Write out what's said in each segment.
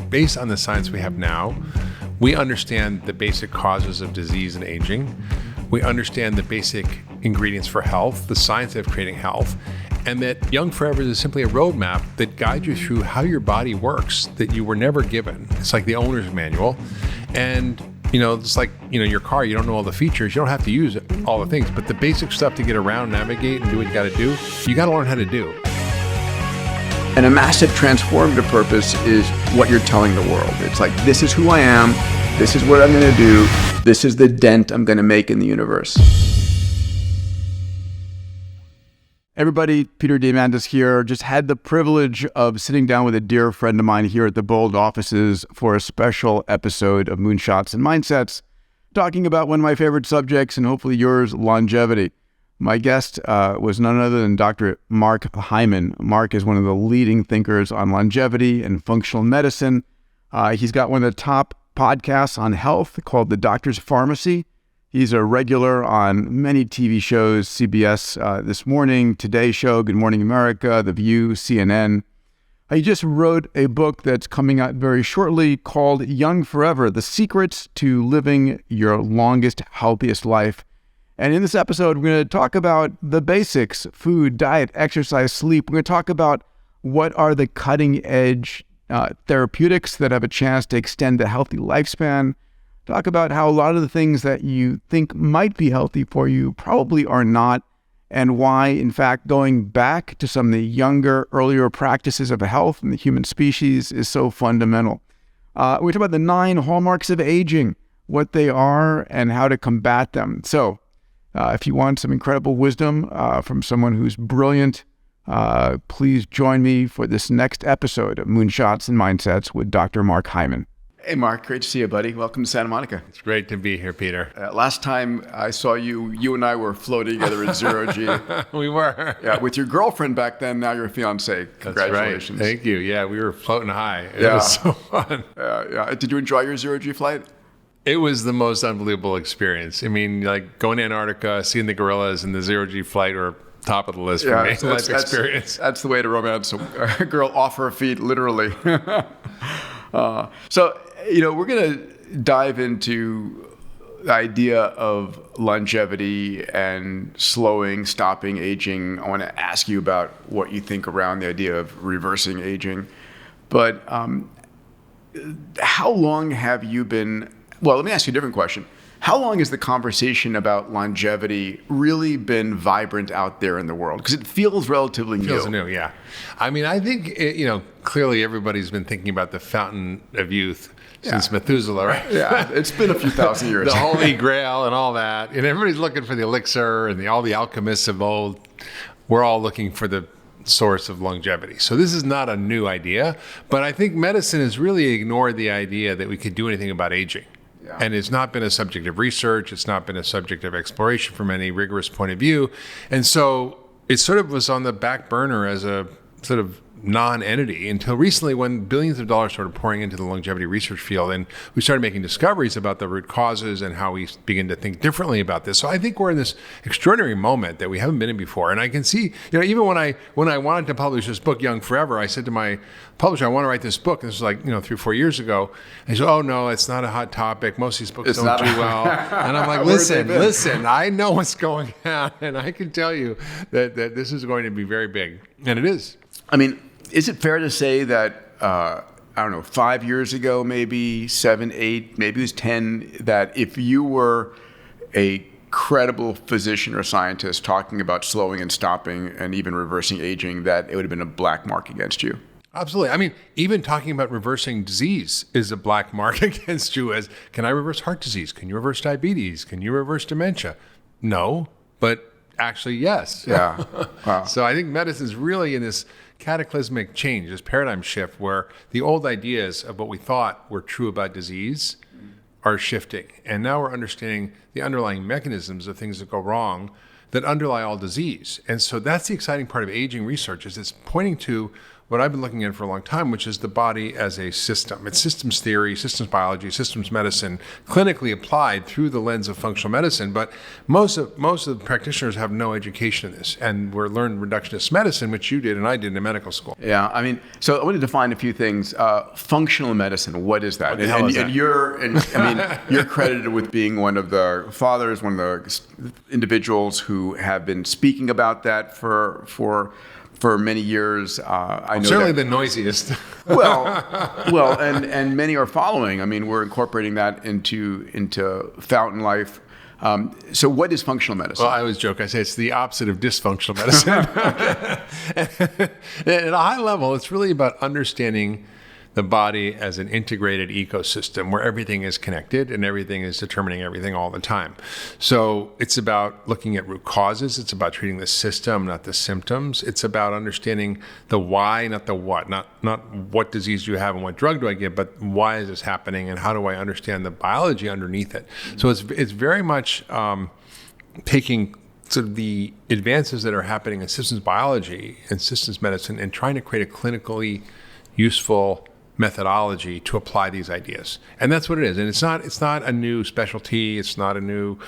based on the science we have now, we understand the basic causes of disease and aging. We understand the basic ingredients for health, the science of creating health, and that Young Forever is simply a roadmap that guides you through how your body works that you were never given. It's like the owner's manual. And it's like, your car, you don't know all the features. You don't have to use all the things, but the basic stuff to get around, navigate, and do what you got to do, you got to learn how to do. And a massive transformative purpose is what you're telling the world. It's like, this is who I am. This is what I'm going to do. This is the dent I'm going to make in the universe. Everybody, Peter Diamandis here. Just had the privilege of sitting down with a dear friend of mine here at the Bold offices for a special episode of Moonshots and Mindsets, talking about one of my favorite subjects and hopefully yours, longevity. My guest was none other than Dr. Mark Hyman. Mark is one of the leading thinkers on longevity and functional medicine. He's got one of the top podcasts on health called The Doctor's Pharmacy. He's a regular on many TV shows, CBS This Morning, Today Show, Good Morning America, The View, CNN. He just wrote a book that's coming out very shortly called Young Forever, The Secrets to Living Your Longest, Healthiest Life. And in this episode, we're going to talk about the basics: food, diet, exercise, sleep. We're going to talk about what are the cutting edge therapeutics that have a chance to extend the healthy lifespan. Talk about how a lot of the things that you think might be healthy for you probably are not, and why, in fact, going back to some of the younger, earlier practices of health in the human species is so fundamental. We talk about the 9 hallmarks of aging, what they are, and how to combat them. So, if you want some incredible wisdom from someone who's brilliant, please join me for this next episode of Moonshots and Mindsets with Dr. Mark Hyman. Hey, Mark. Great to see you, buddy. Welcome to Santa Monica. It's great to be here, Peter. Last time I saw you, you and I were floating together at Zero G. We were. Yeah, with your girlfriend back then, now your fiance. Congratulations. That's right. Thank you. Yeah, we were floating high. It was so fun. Yeah. Did you enjoy your Zero G flight? It was the most unbelievable experience. I mean, like going to Antarctica, seeing the gorillas, and the Zero G flight were top of the list for me. Life experience. That's the way to romance a girl off her feet, literally. So, we're going to dive into the idea of longevity and slowing, stopping aging. I want to ask you about what you think around the idea of reversing aging. But how long have you been... Well, let me ask you a different question. How long has the conversation about longevity really been vibrant out there in the world? Because it feels relatively new. Feels new, yeah. I mean, I think, clearly everybody's been thinking about the fountain of youth since Methuselah, right? Yeah, it's been a few thousand years. The Holy Grail and all that. And everybody's looking for the elixir, and all the alchemists of old. We're all looking for the source of longevity. So this is not a new idea, but I think medicine has really ignored the idea that we could do anything about aging. Yeah. And it's not been a subject of research. It's not been a subject of exploration from any rigorous point of view. And so it sort of was on the back burner as a sort of non-entity until recently, when billions of dollars started pouring into the longevity research field, and we started making discoveries about the root causes and how we begin to think differently about this. So I think we're in this extraordinary moment that we haven't been in before. And I can see, even when I wanted to publish this book, Young Forever, I said to my publisher, I want to write this book. And this was like, 3 or 4 years ago. And he said, oh no, it's not a hot topic. Most of these books don't do well. And I'm like, listen, I know what's going on. And I can tell you that this is going to be very big. And it is. I mean, is it fair to say that, 5 years ago, maybe 7, 8, maybe it was 10, that if you were a credible physician or scientist talking about slowing and stopping and even reversing aging, that it would have been a black mark against you? Absolutely. I mean, even talking about reversing disease is a black mark against you. As, can I reverse heart disease? Can you reverse diabetes? Can you reverse dementia? No, but actually, yes. Yeah. Wow. So I think medicine's really in this cataclysmic change, this paradigm shift, where the old ideas of what we thought were true about disease are shifting. And now we're understanding the underlying mechanisms of things that go wrong that underlie all disease. And so that's the exciting part of aging research, is it's pointing to what I've been looking at for a long time, which is the body as a system. It's systems theory, systems biology, systems medicine, clinically applied through the lens of functional medicine. But most of the practitioners have no education in this, and we're learning reductionist medicine, which you did and I did in medical school. Yeah, I mean, so I want to define a few things. Functional medicine, what is that? What the hell is that? You're credited with being one of the fathers, one of the individuals who have been speaking about that for many years. I know certainly the noisiest. well, and many are following. I mean, we're incorporating that into Fountain Life. So what is functional medicine? Well, I always joke. I say it's the opposite of dysfunctional medicine. At a high level, it's really about understanding the body as an integrated ecosystem where everything is connected and everything is determining everything all the time. So it's about looking at root causes. It's about treating the system, not the symptoms. It's about understanding the why, not the what. Not what disease do you have and what drug do I give, but why is this happening and how do I understand the biology underneath it? So it's very much taking sort of the advances that are happening in systems biology and systems medicine and trying to create a clinically useful methodology to apply these ideas. And that's what it is. And it's not a new specialty. It's not a new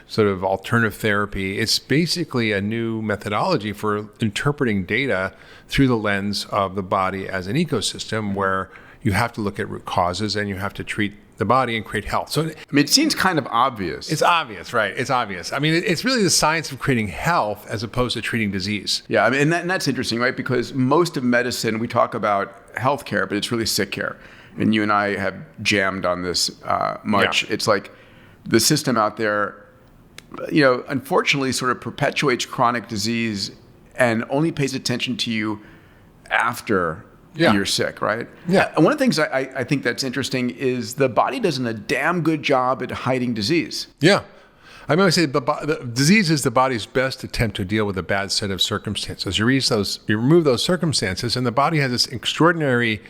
sort of alternative therapy. It's basically a new methodology for interpreting data through the lens of the body as an ecosystem where you have to look at root causes and you have to treat the body and create health. So, I mean, it seems kind of obvious. It's obvious, right? It's obvious. I mean, it's really the science of creating health as opposed to treating disease. Yeah, I mean, and that's interesting, right? Because most of medicine, we talk about healthcare, but it's really sick care. And you and I have jammed on this much. Yeah. It's like the system out there, unfortunately sort of perpetuates chronic disease and only pays attention to you after you're sick, right? Yeah. And one of the things I think that's interesting is the body does a damn good job at hiding disease. Yeah. I mean, I say the disease is the body's best attempt to deal with a bad set of circumstances. You remove those circumstances, and the body has this extraordinary,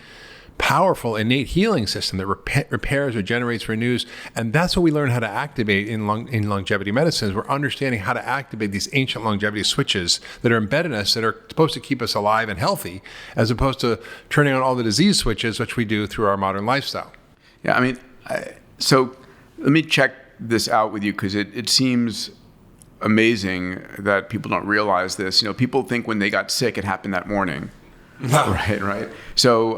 powerful, innate healing system that repairs, regenerates, renews, and that's what we learn how to activate in longevity medicine. Is we're understanding how to activate these ancient longevity switches that are embedded in us that are supposed to keep us alive and healthy, as opposed to turning on all the disease switches, which we do through our modern lifestyle. Yeah, I mean, so let me check this out with you because it seems amazing that people don't realize this. People think when they got sick, it happened that morning. Right. So,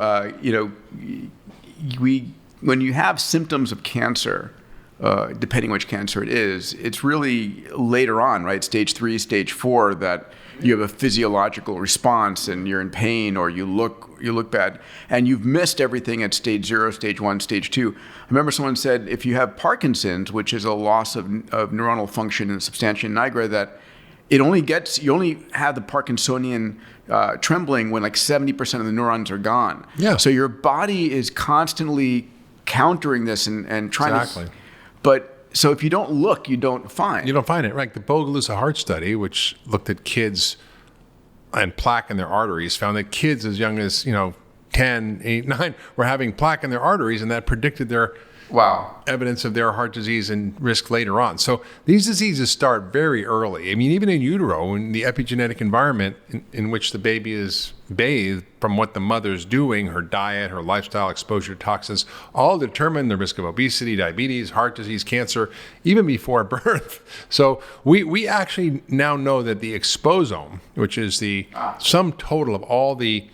when you have symptoms of cancer, depending which cancer it is, it's really later on, right? Stage 3, stage 4, that you have a physiological response and you're in pain or you look bad, and you've missed everything at stage 0, stage 1, stage 2. I remember someone said if you have Parkinson's, which is a loss of neuronal function in substantia nigra, that you only have the Parkinsonian trembling when like 70% of the neurons are gone. Yeah. So your body is constantly countering this and trying exactly. But so if you don't look, you don't find. You don't find it, right? The Bogalusa Heart Study, which looked at kids and plaque in their arteries, found that kids as young as 10, 8, 9 were having plaque in their arteries, and that predicted their evidence of their heart disease and risk later on. So these diseases start very early. I mean, even in utero, in the epigenetic environment in which the baby is bathed from what the mother's doing, her diet, her lifestyle, exposure to toxins, all determine the risk of obesity, diabetes, heart disease, cancer, even before birth. So we actually now know that the exposome, which is the sum total of all the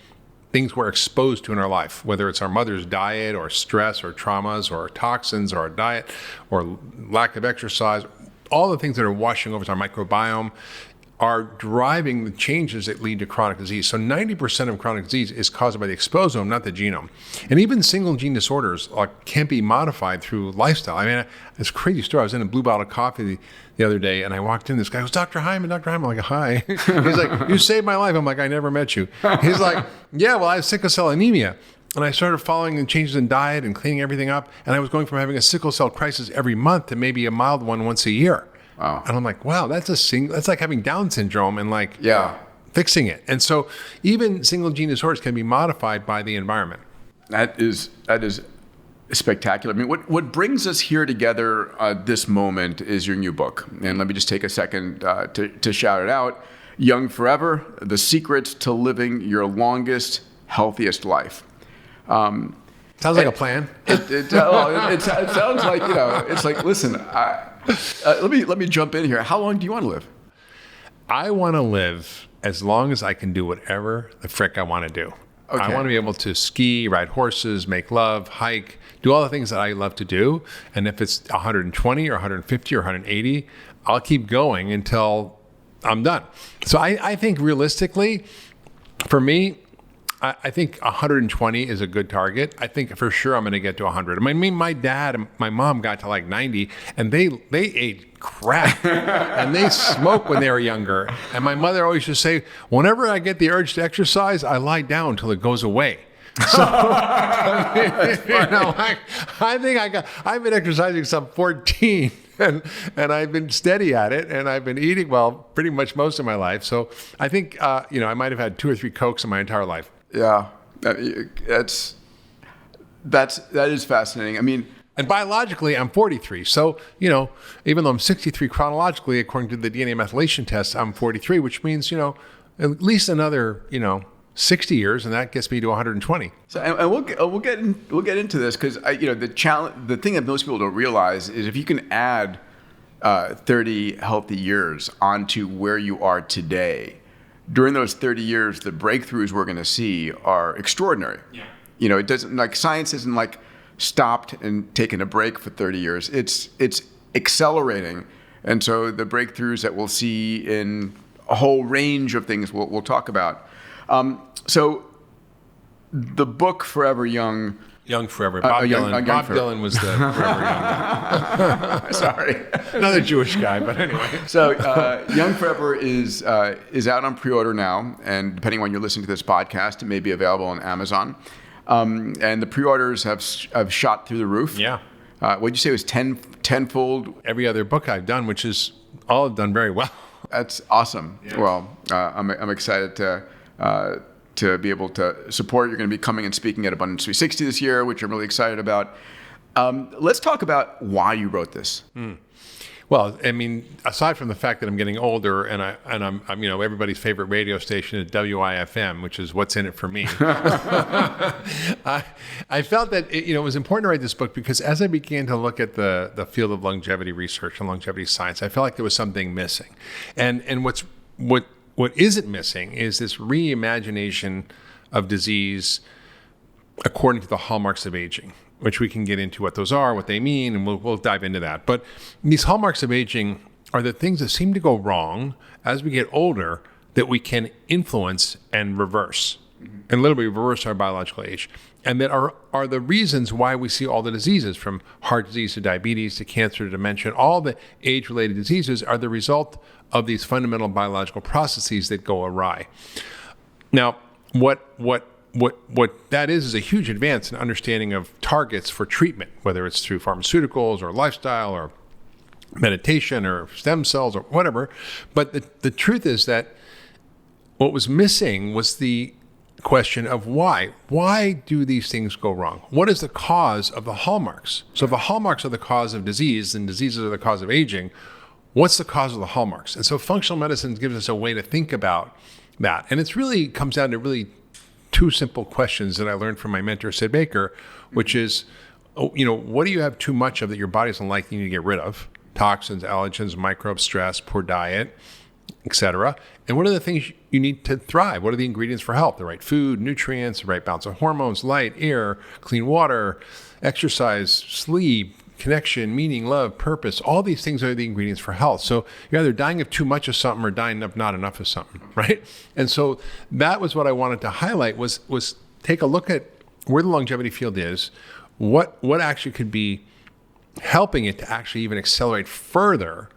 things we're exposed to in our life, whether it's our mother's diet or stress or traumas or toxins or our diet or lack of exercise, all the things that are washing over our microbiome are driving the changes that lead to chronic disease. So 90% of chronic disease is caused by the exposome, not the genome. And even single gene disorders can't be modified through lifestyle. I mean, it's a crazy story. I was in a Blue Bottle Coffee the other day, and I walked in. This guy goes, Dr. Hyman. I'm like, hi. He's like, you saved my life. I'm like, I never met you. He's like, yeah, well, I have sickle cell anemia. And I started following the changes in diet and cleaning everything up. And I was going from having a sickle cell crisis every month to maybe a mild one once a year. Wow. And I'm like, wow, that's like having Down syndrome and fixing it. And so even single gene disorders can be modified by the environment. That is spectacular. I mean, what brings us here together this moment is your new book. And let me just take a second to shout it out. Young Forever, The Secrets to Living Your Longest, healthiest life. Sounds like a plan. It sounds like, it's like, listen, let me jump in here. How long do you want to live? I want to live as long as I can do whatever the frick I want to do. Okay. I want to be able to ski, ride horses, make love, hike, do all the things that I love to do. And if it's 120 or 150 or 180, I'll keep going until I'm done. So I think realistically, for me, I think 120 is a good target. I think for sure I'm going to get to 100. I mean, my dad and my mom got to like 90, and they ate crap, and they smoked when they were younger. And my mother always used to say, whenever I get the urge to exercise, I lie down until it goes away. So, I think I've been exercising since I'm 14. And I've been steady at it, and I've been eating well pretty much most of my life. So I think I might have had 2 or 3 Cokes in my entire life. Yeah, that is fascinating. I mean, and biologically, I'm 43. So even though I'm 63 chronologically, according to the DNA methylation test, I'm 43, which means at least another 60 years, and that gets me to 120. So, and we'll get into this because the thing that most people don't realize is if you can add 30 healthy years onto where you are today, during those 30 years, the breakthroughs we're going to see are extraordinary. Yeah. It doesn't science isn't stopped and taken a break for 30 years. It's accelerating, and so the breakthroughs that we'll see in a whole range of things we'll talk about. So the book Forever Young. Young Forever. Bob Dylan was the Forever Young. Sorry. Another Jewish guy, but anyway. So Young Forever is out on pre-order now, and depending on when you're listening to this podcast, it may be available on Amazon. And the pre-orders have shot through the roof. Yeah. What'd you say it was tenfold? Every other book I've done, which is all have done very well. That's awesome. Yeah. Well, I'm excited to be able to support. You're going to be coming and speaking at Abundance 360 this year, which I'm really excited about. Let's talk about why you wrote this. Well, I mean, aside from the fact that I'm getting older and I'm everybody's favorite radio station is WIFM, which is what's in it for me. I felt that it was important to write this book because as I began to look at the field of longevity research and longevity science, I felt like there was something missing. And what isn't missing is this reimagination of disease according to the hallmarks of aging, which we can get into what those are, what they mean, and we'll dive into that. But these hallmarks of aging are the things that seem to go wrong as we get older that we can influence and reverse, and literally reverse our biological age. And that are the reasons why we see all the diseases, from heart disease to diabetes to cancer to dementia. All the age-related diseases are the result of these fundamental biological processes that go awry. Now, what that is a huge advance in understanding of targets for treatment, whether it's through pharmaceuticals or lifestyle or meditation or stem cells or whatever. But the truth is that what was missing was the question of why. Why do these things go wrong? What is the cause of the hallmarks? So if the hallmarks are the cause of disease and diseases are the cause of aging, what's the cause of the hallmarks? And so functional medicine gives us a way to think about that. And it's really comes down to really 2 simple questions that I learned from my mentor, Sid Baker, which is, what do you have too much of that your body doesn't like, you need to get rid of? Toxins, allergens, microbes, stress, poor diet, etc. And what are the things you need to thrive? What are the ingredients for health? The right food, nutrients, the right balance of hormones, light, air, clean water, exercise, sleep, connection, meaning, love, purpose. All these things are the ingredients for health. So you're either dying of too much of something or dying of not enough of something, right? And so that was what I wanted to highlight was take a look at where the longevity field is, what actually could be helping it to actually even accelerate further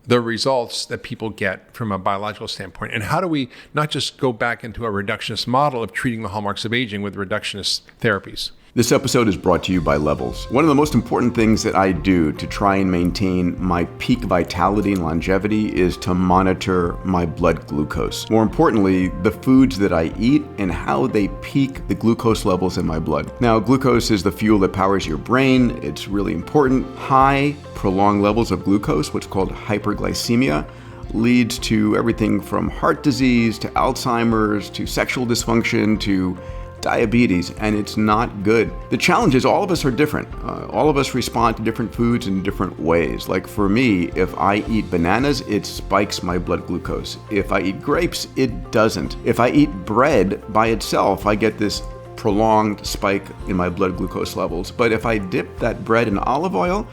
the results that people get from a biological standpoint. And how do we not just go back into a reductionist model of treating the hallmarks of aging with reductionist therapies? This episode is brought to you by Levels. One of the most important things that I do to try and maintain my peak vitality and longevity is to monitor my blood glucose. More importantly, the foods that I eat and how they peak the glucose levels in my blood. Now, glucose is the fuel that powers your brain. It's really important. High, prolonged levels of glucose, what's called hyperglycemia, leads to everything from heart disease to Alzheimer's to sexual dysfunction to diabetes, and it's not good. The challenge is all of us are different. All of us respond to different foods in different ways. Like for me, if I eat bananas, it spikes my blood glucose. If I eat grapes, it doesn't. If I eat bread by itself, I get this prolonged spike in my blood glucose levels. But if I dip that bread in olive oil,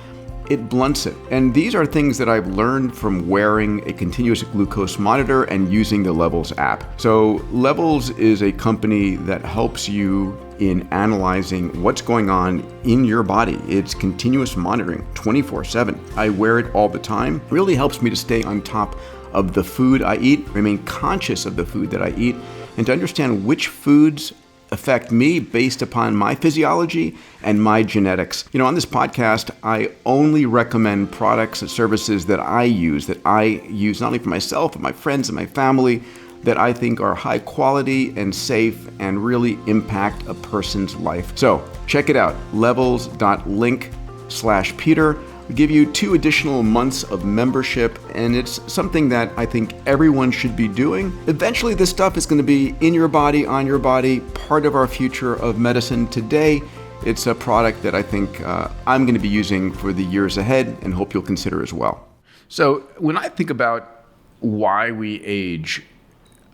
it blunts it. And these are things that I've learned from wearing a continuous glucose monitor and using the Levels app. So Levels is a company that helps you in analyzing what's going on in your body. It's continuous monitoring 24/7. I wear it all the time. It really helps me to stay on top of the food I eat, remain conscious of the food that I eat, and to understand which foods affect me based upon my physiology and my genetics. On this podcast, I only recommend products and services that I use not only for myself, but my friends and my family, that I think are high quality and safe and really impact a person's life. So check it out, levels.link/Peter. We give you 2 additional months of membership, and it's something that I think everyone should be doing. Eventually, this stuff is going to be in your body, on your body, part of our future of medicine. Today, it's a product that I think I'm going to be using for the years ahead and hope you'll consider as well. So when I think about why we age,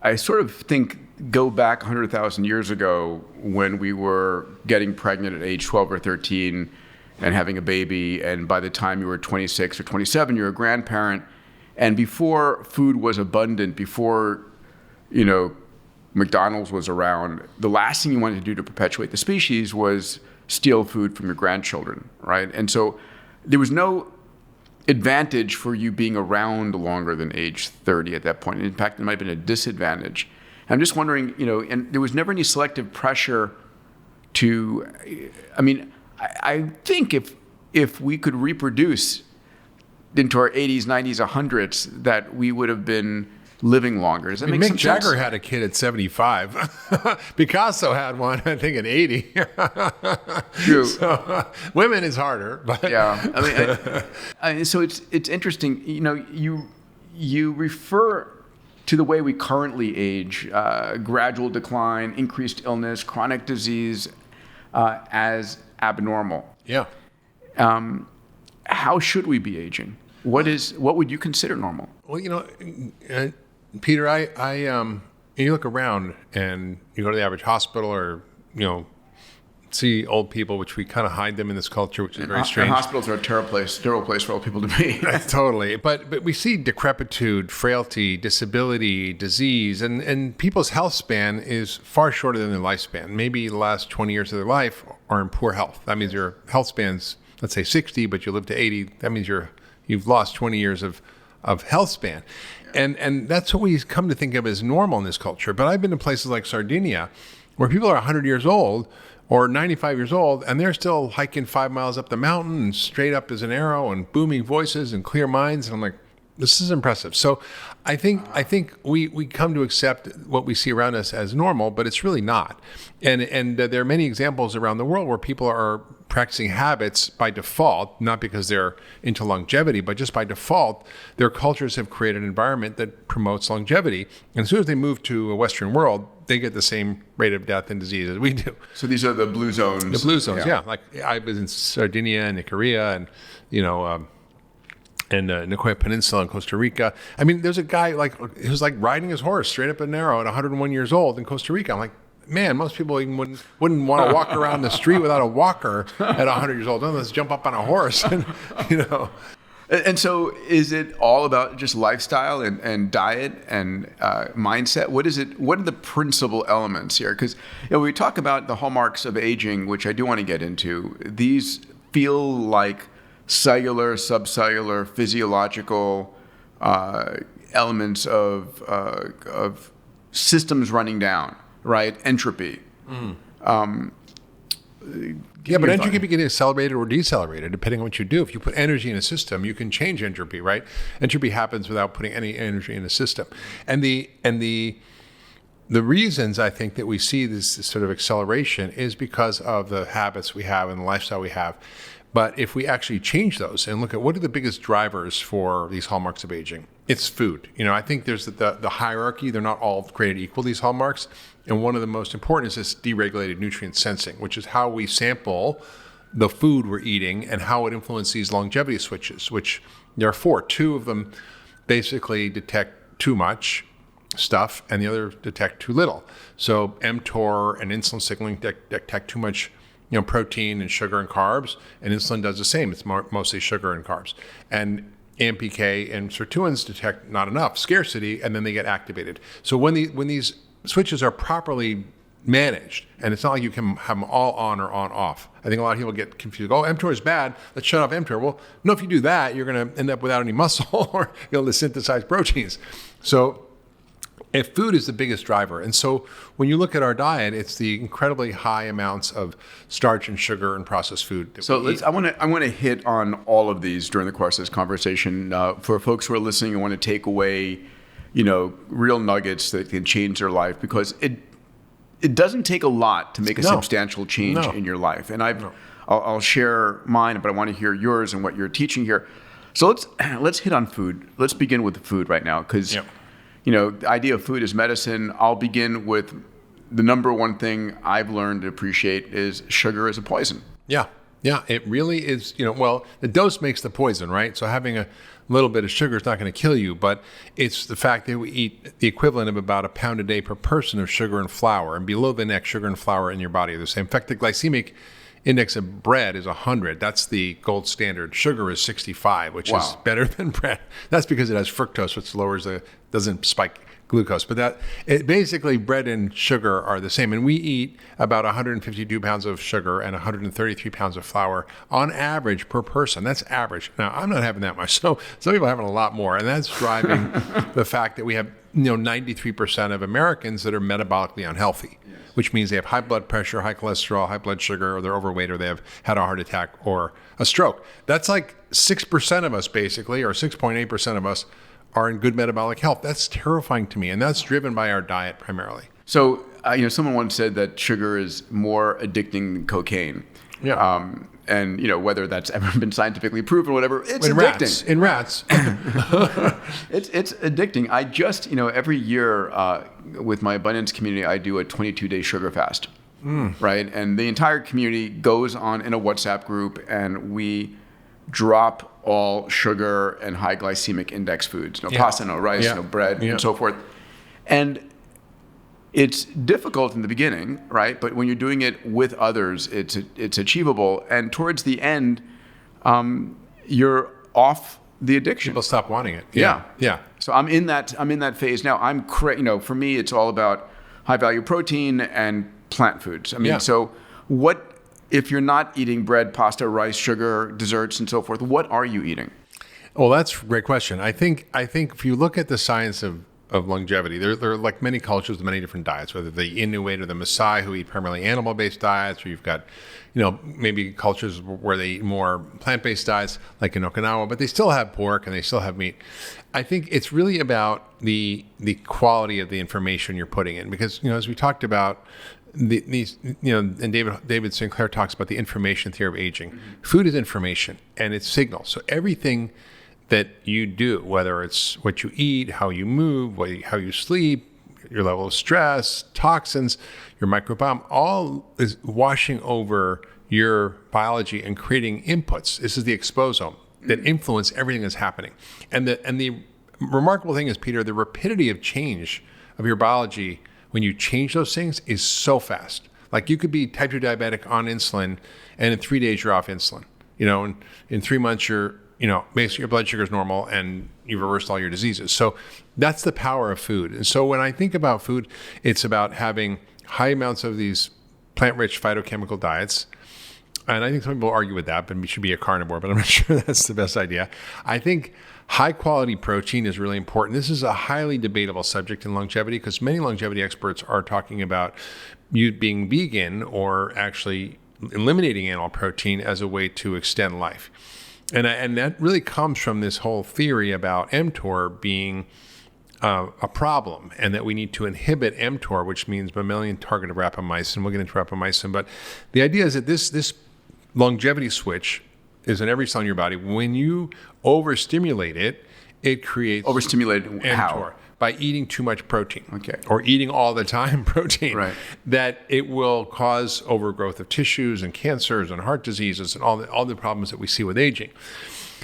I sort of go back 100,000 years ago when we were getting pregnant at age 12 or 13 and having a baby, and by the time you were 26 or 27, you're a grandparent. And before food was abundant, before, McDonald's was around, the last thing you wanted to do to perpetuate the species was steal food from your grandchildren, right? And so there was no advantage for you being around longer than age 30 at that point. In fact, it might have been a disadvantage. I'm just wondering, and there was never any selective pressure to, I think if we could reproduce into our 80s, 90s, 100s, that we would have been living longer. Does that make Mick some Jagger sense? had a kid at 75. Picasso had one, I think, at 80. True. So, women is harder, but Yeah. So it's interesting. You refer to the way we currently age, gradual decline, increased illness, chronic disease, as abnormal. Yeah. How should we be aging? What would you consider normal? Well, Peter, you look around and you go to the average hospital or, see old people, which we kind of hide them in this culture, which is very strange. And hospitals are a terrible place for old people to be. Totally. But we see decrepitude, frailty, disability, disease, and people's health span is far shorter than their lifespan. Maybe the last 20 years of their life are in poor health. That means your health span's, let's say 60, but you live to 80. That means you've lost 20 years of health span. And that's what we come to think of as normal in this culture. But I've been to places like Sardinia where people are 100 years old or 95 years old, and they're still hiking 5 miles up the mountain and straight up as an arrow and booming voices and clear minds. And I'm like, this is impressive. So I think we come to accept what we see around us as normal, but it's really not. And there are many examples around the world where people are practicing habits by default, not because they're into longevity, but just by default, their cultures have created an environment that promotes longevity. And as soon as they move to a Western world, they get the same rate of death and disease as we do. So these are the blue zones. The blue zones, yeah. Like I was in Sardinia and Icaria and, and Nicoya Peninsula in Costa Rica. I mean, there's a guy he was riding his horse straight up and narrow at 101 years old in Costa Rica. I'm like, man, most people even wouldn't want to walk around the street without a walker at 100 years old. Let's jump up on a horse, And so is it all about just lifestyle and diet and mindset? What is it? What are the principal elements here? Because we talk about the hallmarks of aging, which I do want to get into. These feel like cellular, subcellular, physiological elements of systems running down, right? Entropy. But entropy can be accelerated or decelerated depending on what you do. If you put energy in a system, you can change entropy, right? Entropy happens without putting any energy in a system. And the the reasons I think that we see this sort of acceleration is because of the habits we have and the lifestyle we have. But if we actually change those and look at what are the biggest drivers for these hallmarks of aging, it's food. I think there's the hierarchy. They're not all created equal, these hallmarks. And one of the most important is this deregulated nutrient sensing, which is how we sample the food we're eating and how it influences these longevity switches, which there are four. Two of them basically detect too much stuff and the other detect too little. So mTOR and insulin signaling detect too much protein and sugar and carbs, and insulin does the same. It's mostly sugar and carbs. And AMPK and sirtuins detect not enough, scarcity, and then they get activated. So when these switches are properly managed, and it's not like you can have them all on or on off. I think a lot of people get confused. Oh, mTOR is bad. Let's shut off mTOR. Well, no, if you do that, you're going to end up without any muscle or be able to synthesize proteins. So if food is the biggest driver. And so when you look at our diet, it's the incredibly high amounts of starch and sugar and processed food. So I want to hit on all of these during the course of this conversation. For folks who are listening and want to take away, real nuggets that can change their life, because it doesn't take a lot to make a substantial change in your life. And I'll share mine, but I want to hear yours and what you're teaching here. So let's hit on food. Let's begin with the food right now, because the idea of food as medicine. I'll begin with the number one thing I've learned to appreciate is sugar is a poison. Yeah, it really is. Well, the dose makes the poison, right? So having a little bit of sugar is not going to kill you, but it's the fact that we eat the equivalent of about a pound a day per person of sugar and flour, and below the neck, sugar and flour in your body are the same. In fact, the glycemic index of bread is 100. That's the gold standard. Sugar is 65, which is better than bread. That's because it has fructose, which doesn't spike glucose. But basically bread and sugar are the same. And we eat about 152 pounds of sugar and 133 pounds of flour on average per person. That's average. Now, I'm not having that much. So some people are having a lot more. And that's driving the fact that we have 93% of Americans that are metabolically unhealthy, which means they have high blood pressure, high cholesterol, high blood sugar, or they're overweight, or they have had a heart attack or a stroke. That's like 6% of us basically, or 6.8% of us are in good metabolic health. That's terrifying to me, and that's driven by our diet primarily. So, someone once said that sugar is more addicting than cocaine. Yeah. And whether that's ever been scientifically proven or whatever, it's addicting. In rats. It's addicting. I just, every year with my abundance community, I do a 22-day sugar fast, right? And the entire community goes on in a WhatsApp group, and we drop all sugar and high glycemic index foods. No pasta, no rice, no bread, and so forth. And it's difficult in the beginning, right? But when you're doing it with others, it's achievable. And towards the end, you're off the addiction. People stop wanting it. Yeah. So I'm in that phase now. For me, it's all about high value protein and plant foods. So what if you're not eating bread, pasta, rice, sugar, desserts, and so forth? What are you eating? Well, that's a great question. I think if you look at the science of longevity, there are like many cultures with many different diets, whether the Inuit or the Maasai who eat primarily animal-based diets, or you've got, maybe cultures where they eat more plant-based diets, like in Okinawa, but they still have pork and they still have meat. I think it's really about the quality of the information you're putting in, because as we talked about, and David Sinclair talks about the information theory of aging. Mm-hmm. Food is information and it's signal. So everything that you do, whether it's what you eat, how you move, how you sleep, your level of stress, toxins, your microbiome, all is washing over your biology and creating inputs. This is the exposome that influence everything that's happening. And the remarkable thing is, Peter, the rapidity of change of your biology when you change those things is so fast. Like you could be type 2 diabetic on insulin, and in 3 days you're off insulin. And in 3 months you're, basically your blood sugar is normal and you've reversed all your diseases. So that's the power of food. And so when I think about food, it's about having high amounts of these plant-rich phytochemical diets. And I think some people argue with that, but we should be a carnivore, but I'm not sure that's the best idea. I think high quality protein is really important. This is a highly debatable subject in longevity, because many longevity experts are talking about you being vegan or actually eliminating animal protein as a way to extend life. And that really comes from this whole theory about mTOR being a problem, and that we need to inhibit mTOR, which means mammalian target of rapamycin. We'll get into rapamycin, but the idea is that this longevity switch is in every cell in your body. When you overstimulate it, it creates Overstimulated mTOR how? by eating too much protein, Okay. or eating all the time protein. Right. That it will cause overgrowth of tissues and cancers and heart diseases and all the problems that we see with aging.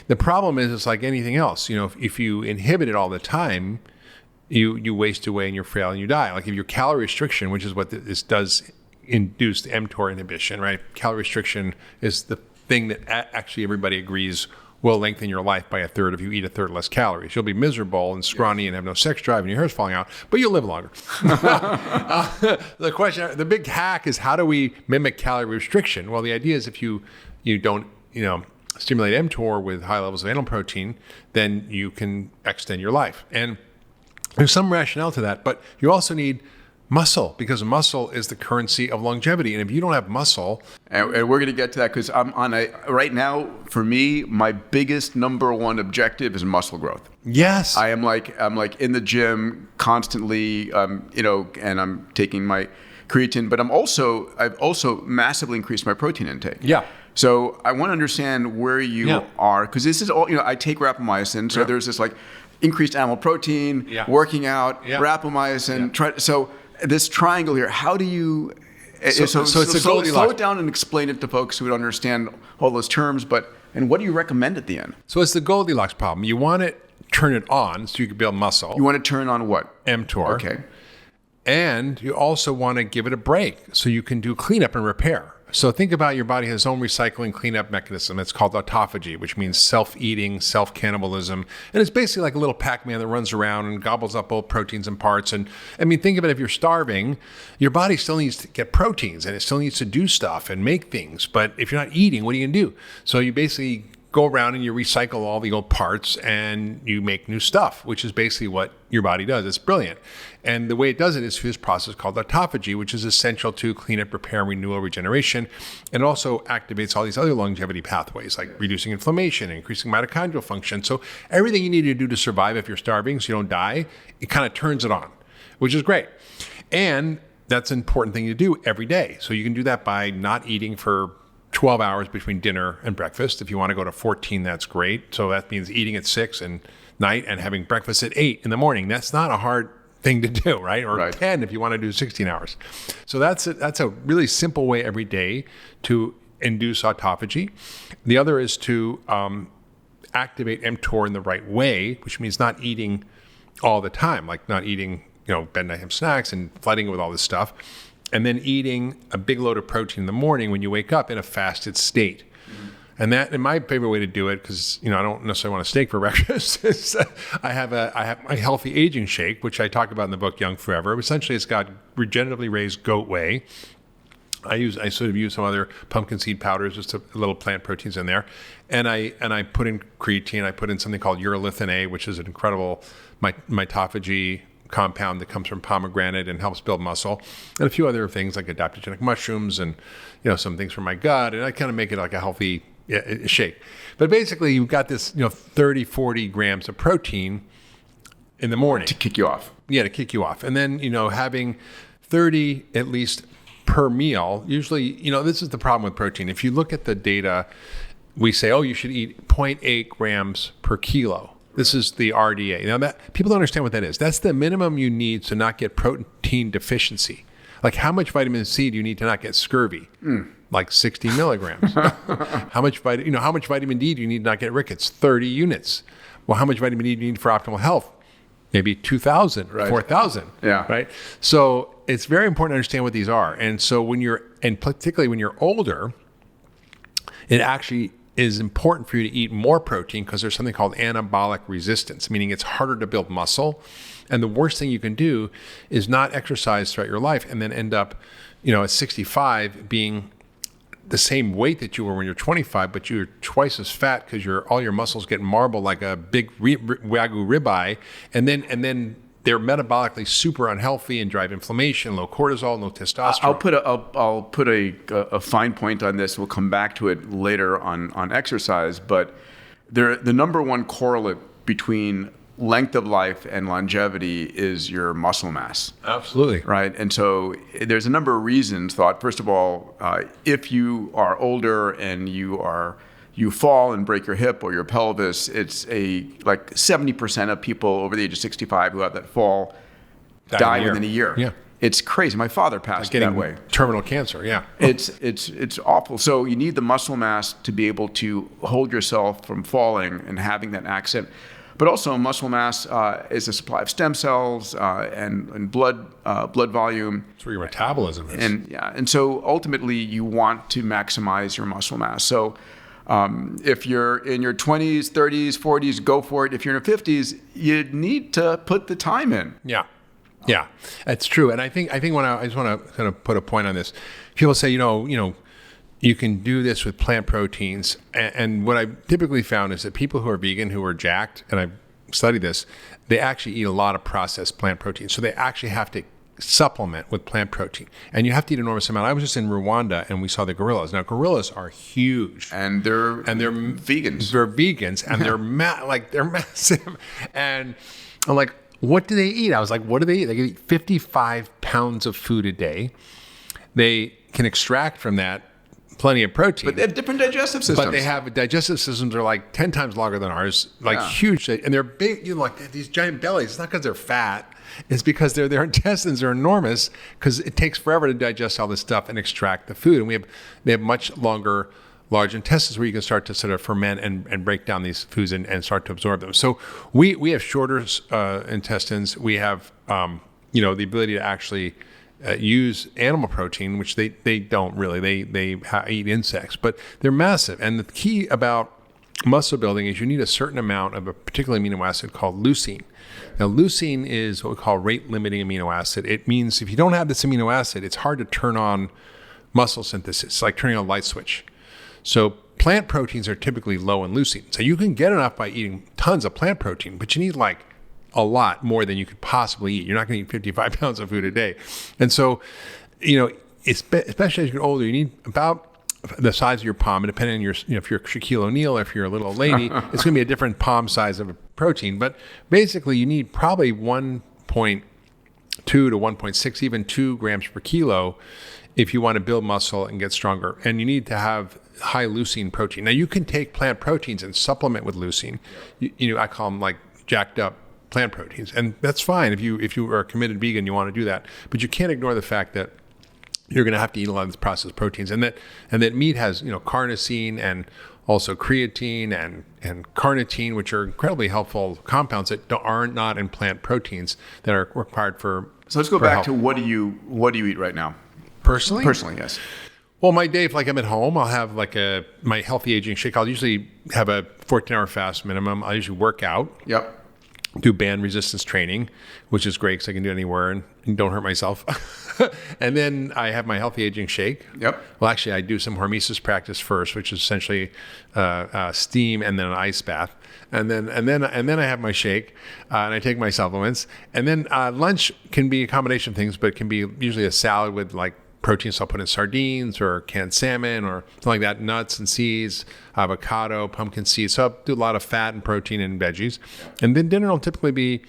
The problem is, it's like anything else. If you inhibit it all the time, you waste away and you're frail and you die. Like if your calorie restriction, which is what this does, induce the mTOR inhibition, right? Calorie restriction is the thing that actually everybody agrees will lengthen your life by a third if you eat a third less calories. You'll be miserable and scrawny and have no sex drive and your hair's falling out, but you'll live longer. The big hack is, how do we mimic calorie restriction? Well, the idea is if you don't, stimulate mTOR with high levels of animal protein, then you can extend your life. And there's some rationale to that, but you also need muscle, because muscle is the currency of longevity. And if you don't have muscle... And we're going to get to that, because I'm on right now, for me, my biggest number one objective is muscle growth. Yes. I'm like in the gym constantly, and I'm taking my creatine, but I've also massively increased my protein intake. Yeah. So I want to understand where you are, because this is all, I take rapamycin, so there's this like increased animal protein, working out, rapamycin, so this triangle here, how do you... So it's a Goldilocks. Slow it down and explain it to folks who don't understand all those terms, and what do you recommend at the end? So it's the Goldilocks problem. You want to turn it on so you can build muscle. You want to turn on what? mTOR. Okay. And you also want to give it a break so you can do cleanup and repair. So think about your body has its own recycling cleanup mechanism. It's called autophagy, which means self-eating, self-cannibalism. And it's basically like a little Pac-Man that runs around and gobbles up old proteins and parts. And I mean, think of it, if you're starving, your body still needs to get proteins and it still needs to do stuff and make things. But if you're not eating, what are you going to do? So you basically go around and you recycle all the old parts and you make new stuff, which is basically what your body does. It's brilliant. And the way it does it is through this process called autophagy, which is essential to cleanup, repair, renewal, regeneration. And it also activates all these other longevity pathways, like reducing inflammation, increasing mitochondrial function. So everything you need to do to survive if you're starving so you don't die, it kind of turns it on, which is great. And that's an important thing to do every day. So you can do that by not eating for 12 hours between dinner and breakfast. If you want to go to 14, that's great. So that means eating at 6 at night and having breakfast at 8 in the morning. That's not a hard thing to do, right? Or 10 if you want to do 16 hours. So that's a really simple way every day to induce autophagy. The other is to activate mTOR in the right way, which means not eating all the time, like not eating, bedtime snacks and flooding it with all this stuff. And then eating a big load of protein in the morning when you wake up in a fasted state. And my favorite way to do it, because I don't necessarily want a steak for breakfast, is I have my healthy aging shake, which I talk about in the book Young Forever. Essentially, it's got regeneratively raised goat whey. I sort of use some other pumpkin seed powders, just a little plant proteins in there, and I put in creatine. I put in something called urolithin A, which is an incredible mitophagy compound that comes from pomegranate and helps build muscle, and a few other things like adaptogenic mushrooms and some things from my gut, and I kind of make it like a healthy shake. But basically you've got this 30-40 grams of protein in the morning to kick you off. To kick you off. And then having 30 at least per meal. Usually this is the problem with protein. If you look at the data, we say, you should eat 0.8 grams per kilo. This is the RDA. Now, that people don't understand what that is. That's the minimum you need to not get protein deficiency. Like, how much vitamin C do you need to not get scurvy? Like 60 milligrams. How much vitamin D do you need to not get rickets? 30 units. Well, how much vitamin D do you need for optimal health? Maybe 2,000, 4,000. Yeah. Right. So it's very important to understand what these are. And so particularly when you're older, it actually is important for you to eat more protein, because there's something called anabolic resistance, meaning it's harder to build muscle. And the worst thing you can do is not exercise throughout your life and then end up, at 65 being the same weight that you were when you're 25, but you're twice as fat because all your muscles get marbled like a big Wagyu ribeye. And then they're metabolically super unhealthy and drive inflammation, low cortisol, no testosterone. I'll put a fine point on this. We'll come back to it later on exercise. But the number one correlate between length of life and longevity is your muscle mass. Absolutely. Right. And so there's a number of reasons thought. First of all, if you are older and you fall and break your hip or your pelvis, it's like 70% of people over the age of 65 who have that fall die within a year. Yeah. It's crazy. My father passed that way. Terminal cancer, yeah. It's awful. So you need the muscle mass to be able to hold yourself from falling and having that accident. But also muscle mass is a supply of stem cells and blood volume. That's where your metabolism is. And so ultimately you want to maximize your muscle mass. So if you're in your 20s, 30s, 40s, go for it. If you're in your 50s, you need to put the time in. Yeah, that's true. And I think when I just want to kind of put a point on this, people say, you can do this with plant proteins. And what I typically found is that people who are vegan, who are jacked, and I've studied this, they actually eat a lot of processed plant protein. So they actually have to supplement with plant protein. And you have to eat an enormous amount. I was just in Rwanda and we saw the gorillas. Now, gorillas are huge. And they're vegans. They're vegans and they're massive. And I'm like, what do they eat? I was like, what do they eat? They can eat 55 pounds of food a day. They can extract from that plenty of protein. But they have different digestive systems. But they have digestive systems that are like 10 times longer than ours, huge. And they're big, like they have these giant bellies. It's not because they're fat. It's because their intestines are enormous because it takes forever to digest all this stuff and extract the food. And they have much longer large intestines where you can start to sort of ferment and break down these foods and start to absorb them. So we have shorter intestines. We have the ability to actually use animal protein, which they don't really. They eat insects, but they're massive. And the key about muscle building is you need a certain amount of a particular amino acid called leucine. Now, leucine is what we call rate-limiting amino acid. It means if you don't have this amino acid, it's hard to turn on muscle synthesis. It's like turning on a light switch. So plant proteins are typically low in leucine. So you can get enough by eating tons of plant protein, but you need like a lot more than you could possibly eat. You're not going to eat 55 pounds of food a day. And so, especially as you get older, you need about the size of your palm, and depending on your, if you're Shaquille O'Neal, if you're a little lady, it's going to be a different palm size of a protein. But basically, you need probably 1.2 to 1.6, even 2 grams per kilo if you want to build muscle and get stronger. And you need to have high leucine protein. Now, you can take plant proteins and supplement with leucine. I call them like jacked up plant proteins, and that's fine if you are a committed vegan, you want to do that. But you can't ignore the fact that you're going to have to eat a lot of these processed proteins, and that meat has carnosine and also creatine and carnitine, which are incredibly helpful compounds that are not in plant proteins that are required for. So let's go back to what do you eat right now? Personally, yes. Well, my day, if I'm at home, I'll have my healthy aging shake. I'll usually have a 14-hour fast minimum. I usually work out. Yep. Do band resistance training, which is great because I can do it anywhere and don't hurt myself. And then I have my healthy aging shake. Yep. Well, actually, I do some hormesis practice first, which is essentially steam and then an ice bath. And then I have my shake and I take my supplements. And then lunch can be a combination of things, but it can be usually a salad with like protein. So I'll put in sardines or canned salmon or something like that, nuts and seeds, avocado, pumpkin seeds. So I'll do a lot of fat and protein and veggies. And then dinner will typically be,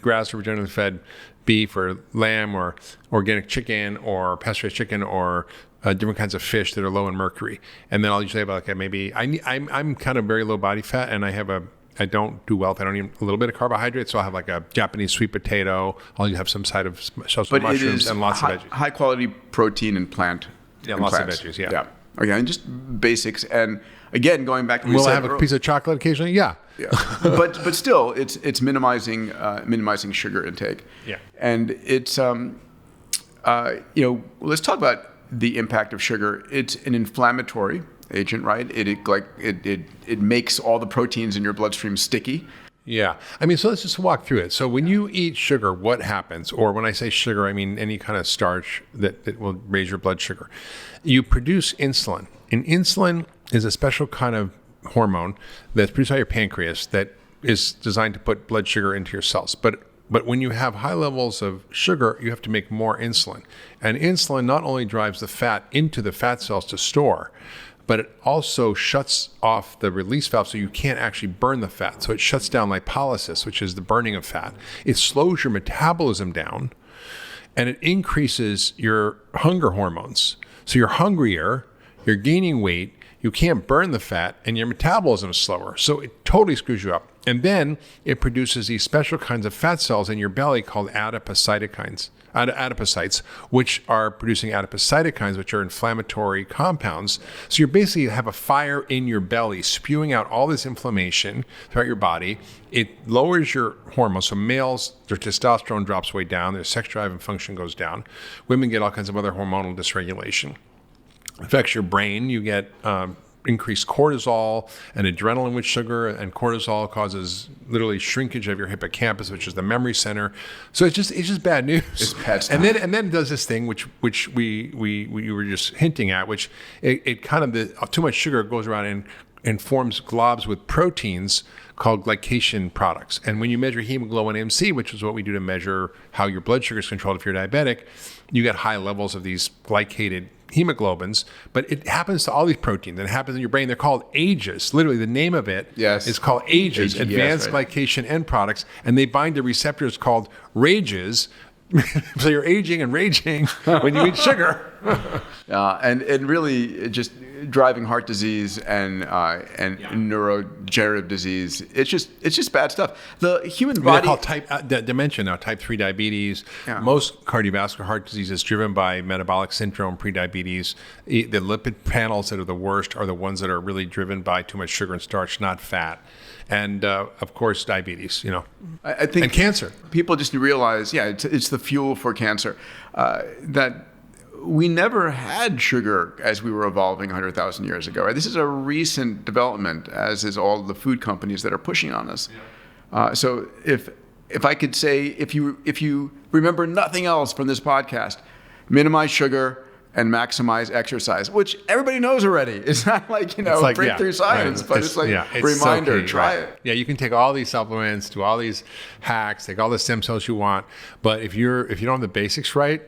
grass or regeneratively fed beef or lamb or organic chicken or pasteurized chicken or different kinds of fish that are low in mercury. And then I'll usually have I'm kind of very low body fat, and I don't do well if I don't eat a little bit of carbohydrates. So I'll have like a Japanese sweet potato. I'll have some side of mushrooms and lots of veggies. High quality protein and plant. Yeah, lots of veggies. Yeah. Okay, and just basics. And again, going back to what we said, will I have a piece of chocolate occasionally? Yeah. but still, it's minimizing sugar intake. Yeah. And it's let's talk about the impact of sugar. It's an inflammatory agent, right? It makes all the proteins in your bloodstream sticky. Yeah. So let's just walk through it. So when you eat sugar, what happens? Or when I say sugar, I mean any kind of starch that will raise your blood sugar. You produce insulin. And insulin is a special kind of hormone that's produced by your pancreas that is designed to put blood sugar into your cells. But when you have high levels of sugar, you have to make more insulin. And insulin not only drives the fat into the fat cells to store, but it also shuts off the release valve so you can't actually burn the fat. So it shuts down lipolysis, which is the burning of fat. It slows your metabolism down, and it increases your hunger hormones. So you're hungrier, you're gaining weight, you can't burn the fat, and your metabolism is slower. So it totally screws you up. And then it produces these special kinds of fat cells in your belly called adipocytes, which are producing adipocytokines, which are inflammatory compounds. So you basically have a fire in your belly spewing out all this inflammation throughout your body. It lowers your hormones. So males, their testosterone drops way down, their sex drive and function goes down. Women get all kinds of other hormonal dysregulation. It affects your brain. You get increased cortisol and adrenaline with sugar, and cortisol causes literally shrinkage of your hippocampus, which is the memory center. So it's just bad news. It's bad stuff. And then it does this thing which we were just hinting at, which it kind of too much sugar goes around and forms globs with proteins called glycation products. And when you measure hemoglobin A1C, which is what we do to measure how your blood sugar is controlled if you're diabetic, you get high levels of these glycated hemoglobins, but it happens to all these proteins, and it happens in your brain. They're called AGEs. Literally, the name of it is called AGEs, Advanced Glycation End Products, and they bind to receptors called RAGEs. So you're aging and raging when you eat sugar. And really just driving heart disease and neurodegenerative disease. It's just bad stuff. The human body. They're called dementia now, type 3 diabetes. Yeah. Most cardiovascular heart disease is driven by metabolic syndrome, prediabetes. The lipid panels that are the worst are the ones that are really driven by too much sugar and starch, not fat. And of course, diabetes, I think, and cancer. People just realize, it's the fuel for cancer. That we never had sugar as we were evolving 100,000 years ago. Right? This is a recent development, as is all the food companies that are pushing on us. Yeah. So if I could say, if you remember nothing else from this podcast, minimize sugar and maximize exercise, which everybody knows already. It's not like, breakthrough science, right. But it's reminder, try it. Yeah, you can take all these supplements, do all these hacks, take all the stem cells you want, but if you don't have the basics right,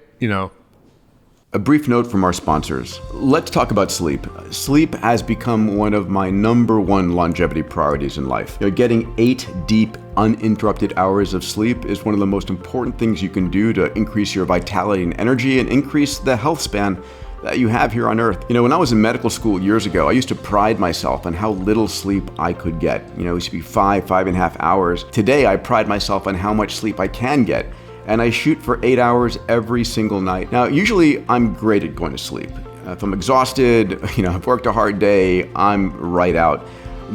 A brief note from our sponsors. Let's talk about sleep. Sleep has become one of my number one longevity priorities in life. Getting 8 deep, uninterrupted hours of sleep is one of the most important things you can do to increase your vitality and energy and increase the health span that you have here on Earth. When I was in medical school years ago, I used to pride myself on how little sleep I could get. It used to be 5.5 hours. Today, I pride myself on how much sleep I can get. And I shoot for 8 hours every single night. Now, usually I'm great at going to sleep. If I'm exhausted, I've worked a hard day, I'm right out.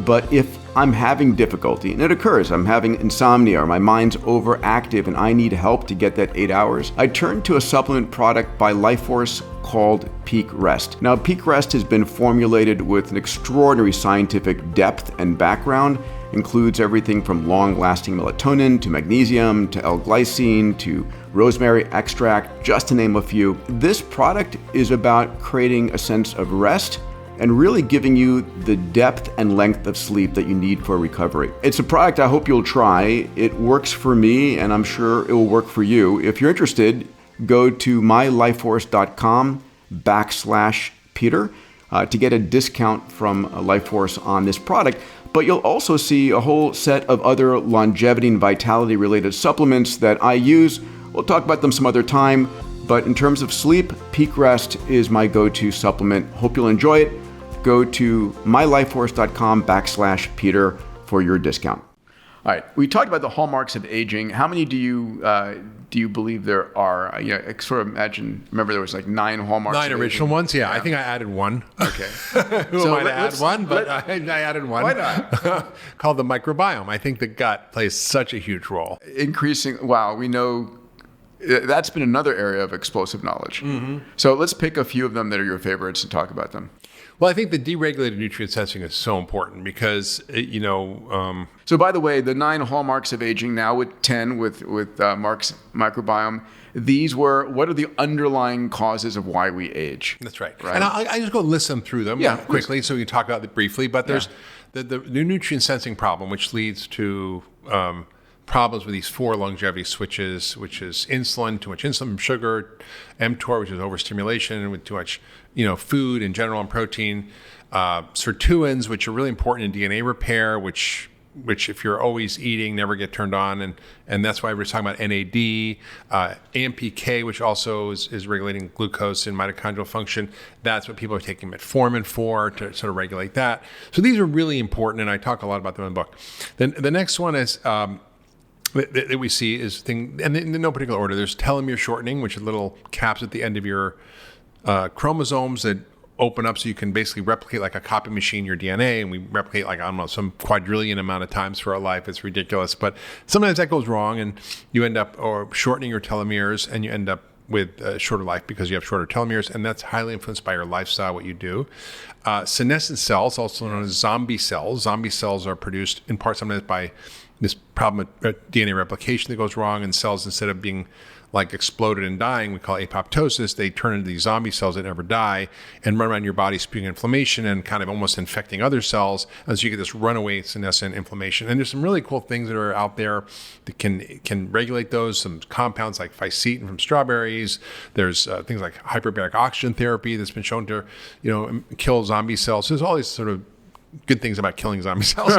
But if I'm having difficulty, and it occurs, I'm having insomnia or my mind's overactive and I need help to get that 8 hours, I turn to a supplement product by Lifeforce called Peak Rest. Now, Peak Rest has been formulated with an extraordinary scientific depth and background. Includes everything from long-lasting melatonin to magnesium to L-glycine to rosemary extract, just to name a few. This product is about creating a sense of rest and really giving you the depth and length of sleep that you need for recovery. It's a product I hope you'll try. It works for me, and I'm sure it will work for you. If you're interested, go to mylifeforce.com/Peter to get a discount from Lifeforce on this product. But you'll also see a whole set of other longevity and vitality related supplements that I use. We'll talk about them some other time. But in terms of sleep, Peak Rest is my go-to supplement. Hope you'll enjoy it. Go to mylifeforce.com/Peter for your discount. All right, we talked about the hallmarks of aging. How many do you believe there are? I sort of remember there was like 9 hallmarks. 9 original ones, yeah. I think I added one. Okay. Who am I to add one? But I added one. Why not? Called the microbiome. I think the gut plays such a huge role. We know that's been another area of explosive knowledge. Mm-hmm. So let's pick a few of them that are your favorites and talk about them. Well, I think the deregulated nutrient sensing is so important because, So by the way, the 9 hallmarks of aging, now with 10 with Mark's microbiome, what are the underlying causes of why we age? That's right. And I just go list them through them quickly so we can talk about it briefly. But there's the nutrient sensing problem, which leads to problems with these 4 longevity switches, which is insulin, too much insulin, sugar, mTOR, which is overstimulation with too much, food in general and protein, sirtuins, which are really important in DNA repair, which if you're always eating, never get turned on. And that's why we're talking about NAD, AMPK, which also is regulating glucose and mitochondrial function. That's what people are taking metformin for, to sort of regulate that. So these are really important, and I talk a lot about them in the book. Then the next one is that we see is and in no particular order. There's telomere shortening, which are little caps at the end of your chromosomes that open up so you can basically replicate like a copy machine your DNA, and we replicate like, I don't know, some quadrillion amount of times for our life. It's ridiculous, but sometimes that goes wrong and you end up shortening your telomeres, and you end up with a shorter life because you have shorter telomeres, and that's highly influenced by your lifestyle, what you do. Senescent cells, also known as zombie cells. Zombie cells are produced in part sometimes by this problem of DNA replication that goes wrong, and cells, instead of being like exploded and dying, we call apoptosis, they turn into these zombie cells that never die and run around your body spewing inflammation and kind of almost infecting other cells. And so you get this runaway senescent inflammation. And there's some really cool things that are out there that can regulate those. Some compounds like fisetin from strawberries. There's things like hyperbaric oxygen therapy that's been shown to, kill zombie cells. So there's all these sort of good things about killing zombie cells.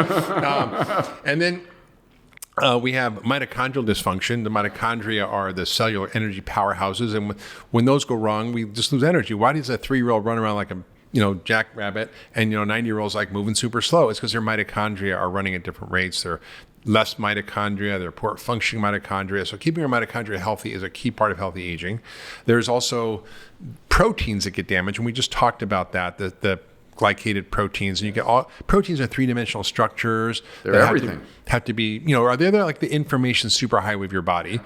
And then we have mitochondrial dysfunction. The mitochondria are the cellular energy powerhouses, and when those go wrong, we just lose energy. Why does a 3-year-old run around like a jackrabbit, and 90-year-olds like moving super slow? It's because their mitochondria are running at different rates. They're less mitochondria, they're poor functioning mitochondria. So keeping your mitochondria healthy is a key part of healthy aging. There's also proteins that get damaged, and we just talked about that. The glycated proteins, and you get all proteins are 3-dimensional structures. They're everything. Have to be, they're like the information superhighway of your body.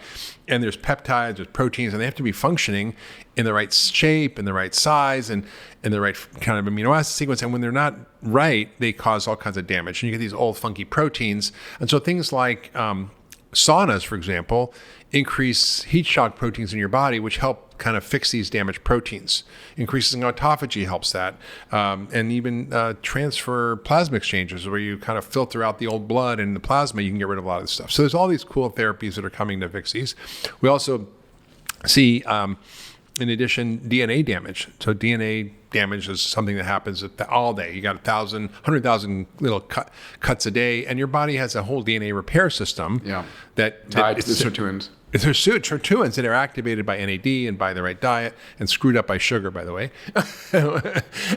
And there's peptides, there's proteins, and they have to be functioning in the right shape and the right size and in the right kind of amino acid sequence. And when they're not right, they cause all kinds of damage. And you get these old funky proteins. And so things like saunas, for example, increase heat shock proteins in your body, which help kind of fix these damaged proteins. Increasing autophagy helps that. And even transfer plasma exchanges, where you kind of filter out the old blood and the plasma, you can get rid of a lot of this stuff. So there's all these cool therapies that are coming to fix these. We also see, in addition, DNA damage. So DNA damage is something that happens all day. You got 100,000 little cuts a day, and your body has a whole DNA repair system. Yeah. That tied to the sirtuins. It's sirtuins that are activated by NAD and by the right diet, and screwed up by sugar, by the way.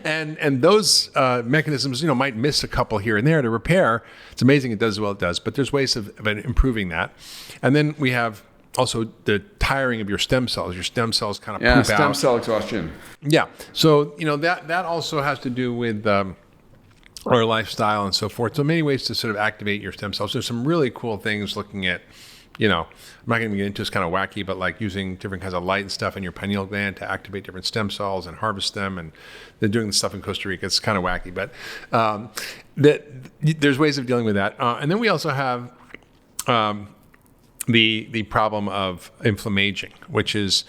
and those mechanisms, might miss a couple here and there to repair. It's amazing it does as well it does, but there's ways of improving that. And then we have also the tiring of your stem cells. Your stem cells kind of poop out. Stem cell exhaustion. Yeah. So, that also has to do with our lifestyle and so forth. So many ways to sort of activate your stem cells. There's some really cool things looking at, I'm not going to get into, it's kind of wacky, but like using different kinds of light and stuff in your pineal gland to activate different stem cells and harvest them. And they're doing this stuff in Costa Rica. It's kind of wacky, but there's ways of dealing with that. And then we also have the problem of inflammation, which is,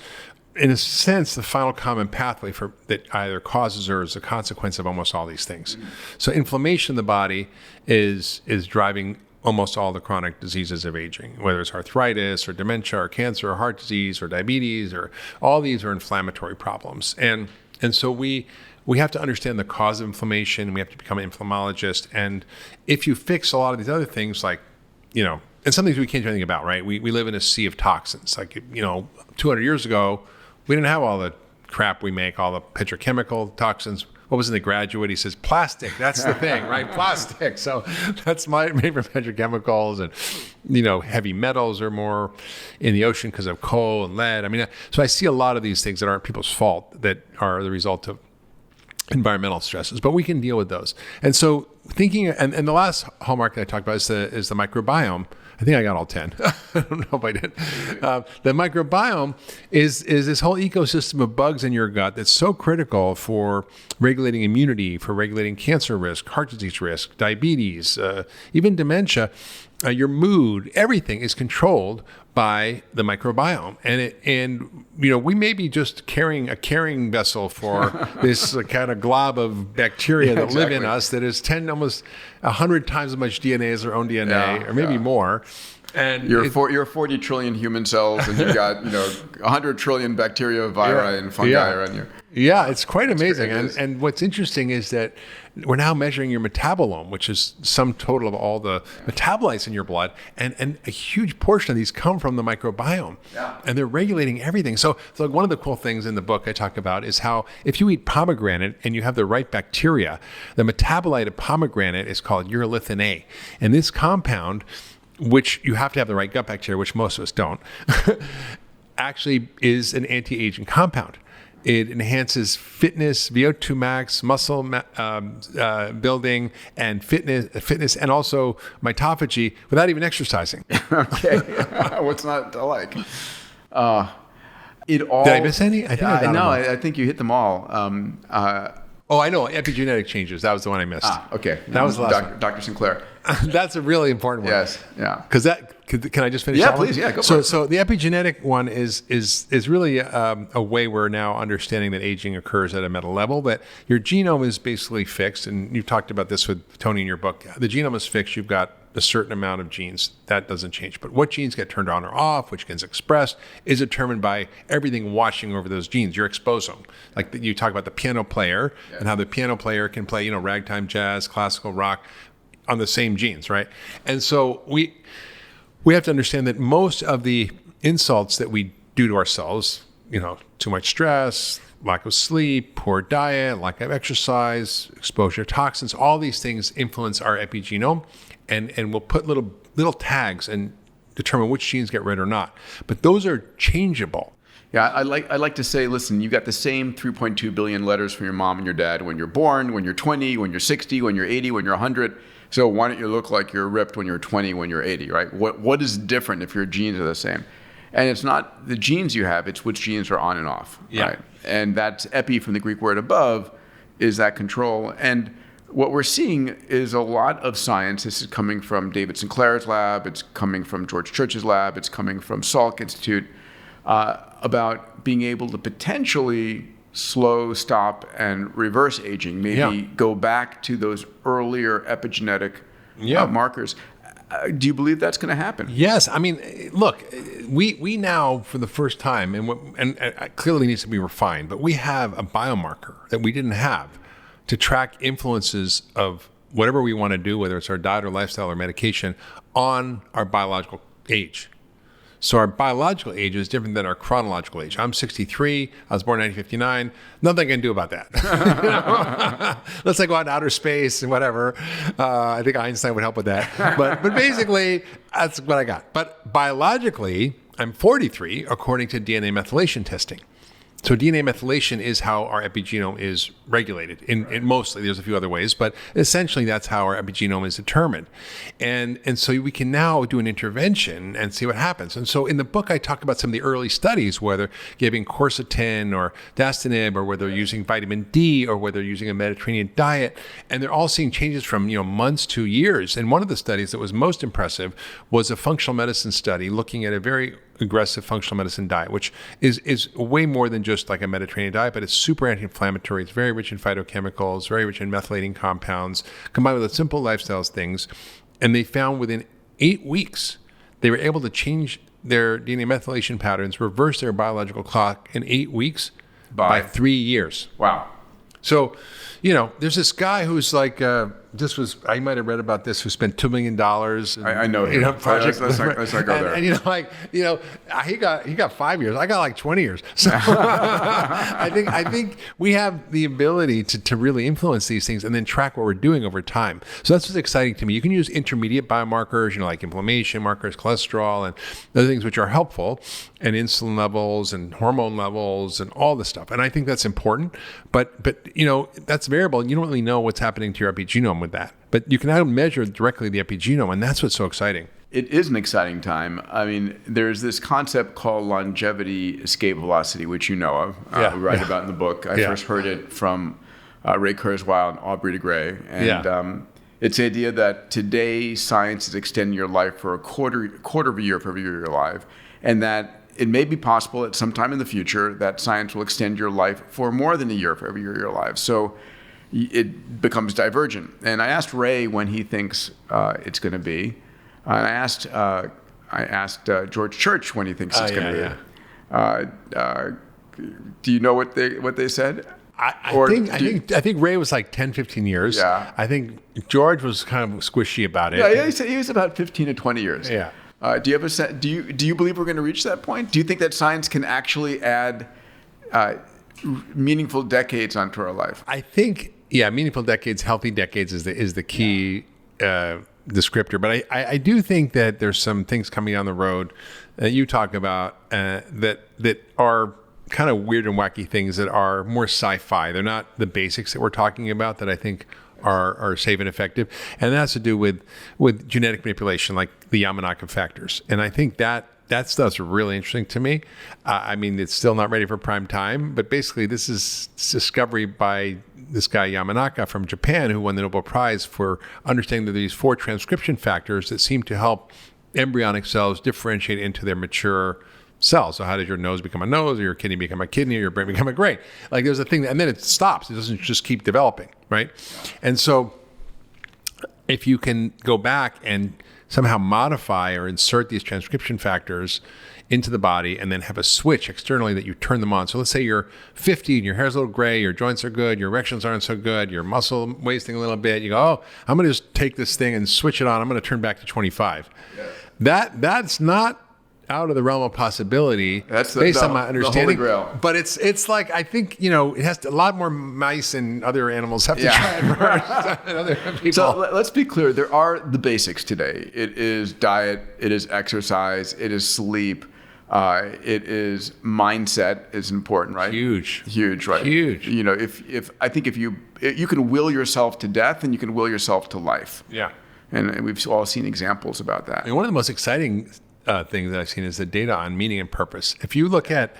in a sense, the final common pathway that either causes or is a consequence of almost all these things. Mm-hmm. So inflammation in the body is driving almost all the chronic diseases of aging, whether it's arthritis or dementia or cancer or heart disease or diabetes, or all these are inflammatory problems. And so we have to understand the cause of inflammation. We have to become an inflammologist. And if you fix a lot of these other things, like, and some things we can't do anything about, right? We live in a sea of toxins. Like, 200 years ago, we didn't have all the crap we make, all the petrochemical toxins. What was in The Graduate? He says, plastic. That's the thing, right? Plastic. So that's made from petrochemicals, and, heavy metals are more in the ocean because of coal and lead. So I see a lot of these things that aren't people's fault, that are the result of environmental stresses, but we can deal with those. And so thinking, and the last hallmark that I talked about is the microbiome. I think I got all 10. I don't know if I did. The microbiome is this whole ecosystem of bugs in your gut that's so critical for regulating immunity, for regulating cancer risk, heart disease risk, diabetes, even dementia. Your mood, everything is controlled by the microbiome. And we may be just carrying a carrying vessel for this kind of glob of bacteria that live in us that is almost 100 times as much DNA as our own DNA, or maybe more. And you're 40 trillion human cells, and you've got 100 trillion bacteria, viri, and fungi around you. Yeah, it's quite amazing. And what's interesting is that we're now measuring your metabolome, which is sum total of all the metabolites in your blood. And a huge portion of these come from the microbiome. Yeah. And they're regulating everything. So one of the cool things in the book I talk about is how if you eat pomegranate and you have the right bacteria, the metabolite of pomegranate is called urolithin A. And this compound, which you have to have the right gut bacteria, which most of us don't, actually is an anti-aging compound. It enhances fitness, VO2 max, muscle building, and fitness, and also mitophagy without even exercising. Okay, what's not to like? Did I miss any? I think I think you hit them all. I know. Epigenetic changes. That was the one I missed. Okay. That was the last one. Dr. Sinclair. That's a really important one. Yes. Yeah. Because can I just finish? Yeah, that please. One? Yeah, go for it. So the epigenetic one is really a way we're now understanding that aging occurs at a meta level. That your genome is basically fixed, and you've talked about this with Tony in your book. The genome is fixed. You've got a certain amount of genes that doesn't change, but what genes get turned on or off, which gets expressed, is determined by everything watching over those genes, your exposome. Like you talk about the piano player and how the piano player can play, ragtime, jazz, classical, rock on the same genes, right? And so we have to understand that most of the insults that we do to ourselves, too much stress, lack of sleep, poor diet, lack of exercise, exposure to toxins, all these things influence our epigenome, and we'll put little tags and determine which genes get read or not. But those are changeable. Yeah, I like to say, listen, you got the same 3.2 billion letters from your mom and your dad when you're born, when you're 20, when you're 60, when you're 80, when you're 100. So why don't you look like you're ripped when you're 20, when you're 80, right? What is different if your genes are the same? And it's not the genes you have, it's which genes are on and off, right? And that's epi from the Greek word above is that control. And what we're seeing is a lot of science. This is coming from David Sinclair's lab. It's coming from George Church's lab. It's coming from Salk Institute about being able to potentially slow, stop, and reverse aging. Maybe go back to those earlier epigenetic markers. Do you believe that's going to happen? Yes. I mean, look, we now, for the first time, and clearly needs to be refined, but we have a biomarker that we didn't have to track influences of whatever we want to do, whether it's our diet or lifestyle or medication, on our biological age. So our biological age is different than our chronological age. I'm 63. I was born in 1959. Nothing I can do about that. Let's go out in outer space and whatever. I think Einstein would help with that. But basically, that's what I got. But biologically, I'm 43, according to DNA methylation testing. So DNA methylation is how our epigenome is regulated. In mostly, there's a few other ways, but essentially that's how our epigenome is determined. And so we can now do an intervention and see what happens. And so in the book, I talk about some of the early studies, whether giving quercetin or dastanib, or whether using vitamin D, or whether using a Mediterranean diet. And they're all seeing changes from months to years. And one of the studies that was most impressive was a functional medicine study looking at a very aggressive functional medicine diet, which is way more than just like a Mediterranean diet, but it's super anti-inflammatory. It's very rich in phytochemicals, very rich in methylating compounds, combined with the simple lifestyles things. And they found within 8 weeks, they were able to change their DNA methylation patterns, reverse their biological clock in 8 weeks by 3 years. Wow. So, there's this guy who's like, I might have read about this, who spent $2 million. I know him. Project. Let's not go there. And he got 5 years. I got like 20 years. So I think we have the ability to really influence these things and then track what we're doing over time. So that's what's exciting to me. You can use intermediate biomarkers, like inflammation markers, cholesterol, and other things which are helpful, and insulin levels and hormone levels and all this stuff. And I think that's important. But that's variable, and you don't really know what's happening to your epigenome with that. But you can now measure directly the epigenome, and that's what's so exciting. It is an exciting time. I mean, there's this concept called longevity escape velocity, which you know of, write about in the book. I first heard it from Ray Kurzweil and Aubrey de Grey. And it's the idea that today science is extending your life for a quarter of a year for every year you're alive, and that it may be possible at some time in the future that science will extend your life for more than a year for every year you're alive. So it becomes divergent. And I asked Ray when he thinks it's going to be. And I I asked George Church when he thinks it's going to be. Do you know what they said? I think Ray was like 10, 15 years. Yeah. I think George was kind of squishy about it. Yeah, he said he was about 15 to 20 years. Yeah. Do you have do you believe we're going to reach that point? Do you think that science can actually add meaningful decades onto our life? I think, meaningful decades, healthy decades is the key descriptor. But I do think that there's some things coming down the road that you talk about that are kind of weird and wacky things that are more sci-fi. They're not the basics that we're talking about that I think are safe and effective. And that has to do with genetic manipulation, like the Yamanaka factors. And I think that stuff's really interesting to me. I mean, it's still not ready for prime time, but basically this is discovery by this guy Yamanaka from Japan, who won the Nobel Prize for understanding that these 4 transcription factors that seem to help embryonic cells differentiate into their mature cells. So how does your nose become a nose, or your kidney become a kidney, or your brain become a brain? Like there's a thing, and then it stops. It doesn't just keep developing, right? And so if you can go back and somehow modify or insert these transcription factors into the body and then have a switch externally that you turn them on. So let's say you're 50 and your hair's a little gray, your joints are good, your erections aren't so good, your muscle wasting a little bit. You go, oh, I'm going to just take this thing and switch it on. I'm going to turn back to 25. Yes. That's not out of the realm of possibility. That's based on my understanding. The Holy Grail. But it's like, I think, it has to, a lot more mice and other animals have to try it first than other people. So let's be clear. There are the basics today. It is diet. It is exercise. It is sleep. It is mindset is important, right? Huge, right? Huge. If I think if you can will yourself to death and you can will yourself to life. Yeah. And we've all seen examples about that. And one of the most exciting things that I've seen is the data on meaning and purpose. If you look at,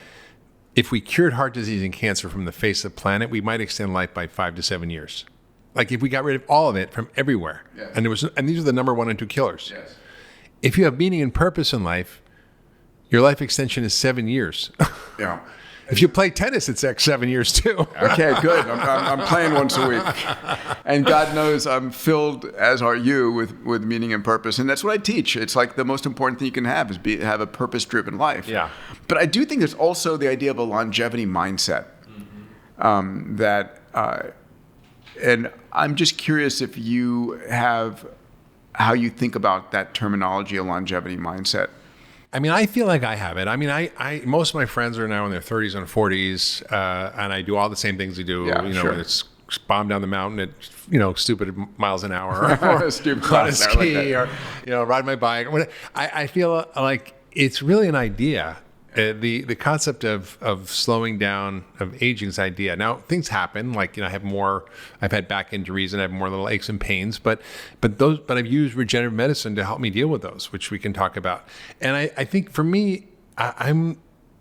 if we cured heart disease and cancer from the face of the planet, we might extend life by 5 to 7 years. Like if we got rid of all of it from everywhere, yes. and these are the number 1 and 2 killers. Yes. If you have meaning and purpose in life, your life extension is 7 years. Yeah. If you play tennis, it's 7 years too. Okay, good. I'm playing once a week. And God knows I'm filled, as are you, with meaning and purpose. And that's what I teach. It's like the most important thing you can have is have a purpose-driven life. Yeah. But I do think there's also the idea of a longevity mindset. And I'm just curious if you have how you think about that terminology, a longevity mindset. I mean, I feel like I have it. I mean, I most of my friends are now in their 30s and 40s, and I do all the same things they do. Yeah, whether sure. it's bomb down the mountain at stupid miles an hour, or stupid on a miles an hour ski, like or ride my bike. I feel like it's really an idea. The concept of slowing down, of aging's idea. Now things happen. Like I've had back injuries and I have more little aches and pains. But I've used regenerative medicine to help me deal with those, which we can talk about. And I think for me, I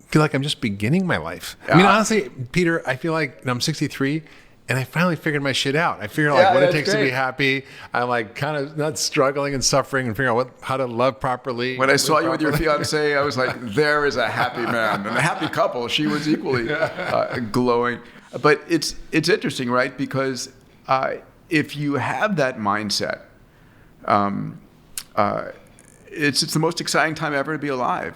feel like I'm just beginning my life. I mean, honestly, Peter, I feel like I'm 63. And I finally figured my shit out. I figured out what it takes to be happy. I'm like kind of not struggling and suffering and figuring out how to love properly. When I saw you with your fiance, I was like, there is a happy man and a happy couple. She was equally glowing. But it's interesting, right? Because if you have that mindset, it's the most exciting time ever to be alive.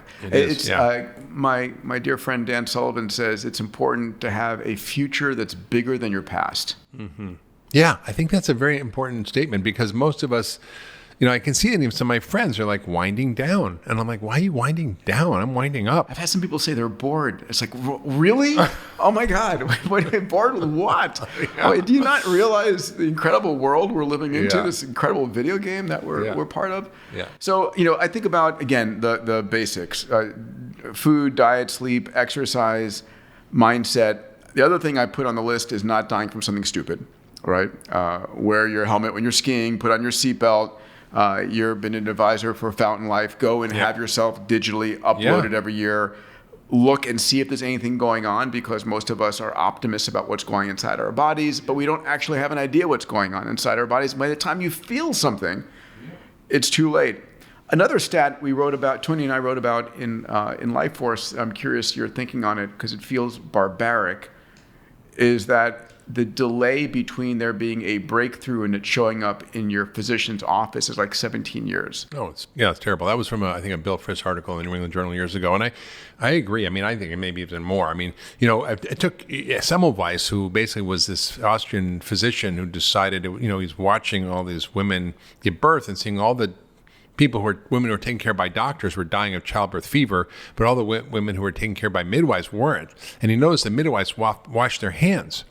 My dear friend Dan Sullivan says it's important to have a future that's bigger than your past. Mm-hmm. Yeah, I think that's a very important statement because most of us, I can see it in some of my friends are like winding down. And I'm like, why are you winding down? I'm winding up. I've had some people say they're bored. It's like, really? Oh my God. Bored with what? Yeah. Do you not realize the incredible world we're living into, Yeah. this incredible video game that we're part of? Yeah. So, I think about, again, the basics, food, diet, sleep, exercise, mindset. The other thing I put on the list is not dying from something stupid, right? Wear your helmet when you're skiing, put on your seatbelt. You've been an advisor for Fountain Life. Go and have yourself digitally uploaded every year. Look and see if there's anything going on because most of us are optimists about what's going inside our bodies, but we don't actually have an idea what's going on inside our bodies. By the time you feel something, it's too late. Another stat we wrote about, Tony and I wrote about in Life Force, I'm curious your thinking on it because it feels barbaric, is that the delay between there being a breakthrough and it showing up in your physician's office is like 17 years. Oh, it's terrible. That was from I think a Bill Frist article in the New England Journal years ago, and I agree. I mean, I think it may be even more. I mean, it took Semmelweis, who basically was this Austrian physician who decided, he's watching all these women give birth and seeing all the women who were taken care of by doctors were dying of childbirth fever, but all the women who were taken care of by midwives weren't. And he noticed the midwives washed their hands.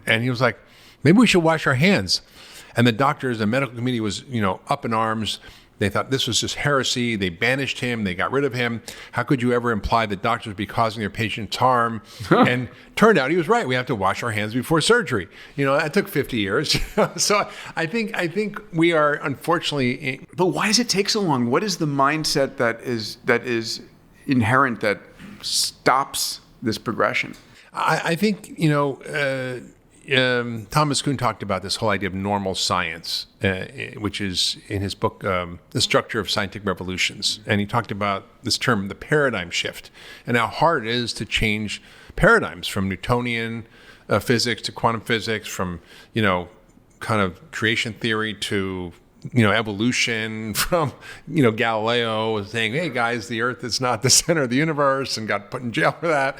And he was like, maybe we should wash our hands. And the doctors, the medical committee was, up in arms. They thought this was just heresy. They banished him. They got rid of him. How could you ever imply that doctors would be causing their patients harm? And turned out he was right. We have to wash our hands before surgery. That took 50 years. So I think we are unfortunately. But why does it take so long? What is the mindset that is inherent that stops this progression? I think, Thomas Kuhn talked about this whole idea of normal science, which is in his book, The Structure of Scientific Revolutions. And he talked about this term, the paradigm shift, and how hard it is to change paradigms from Newtonian physics to quantum physics, from, kind of creation theory to, evolution, from, Galileo saying, hey guys, the earth is not the center of the universe, and got put in jail for that.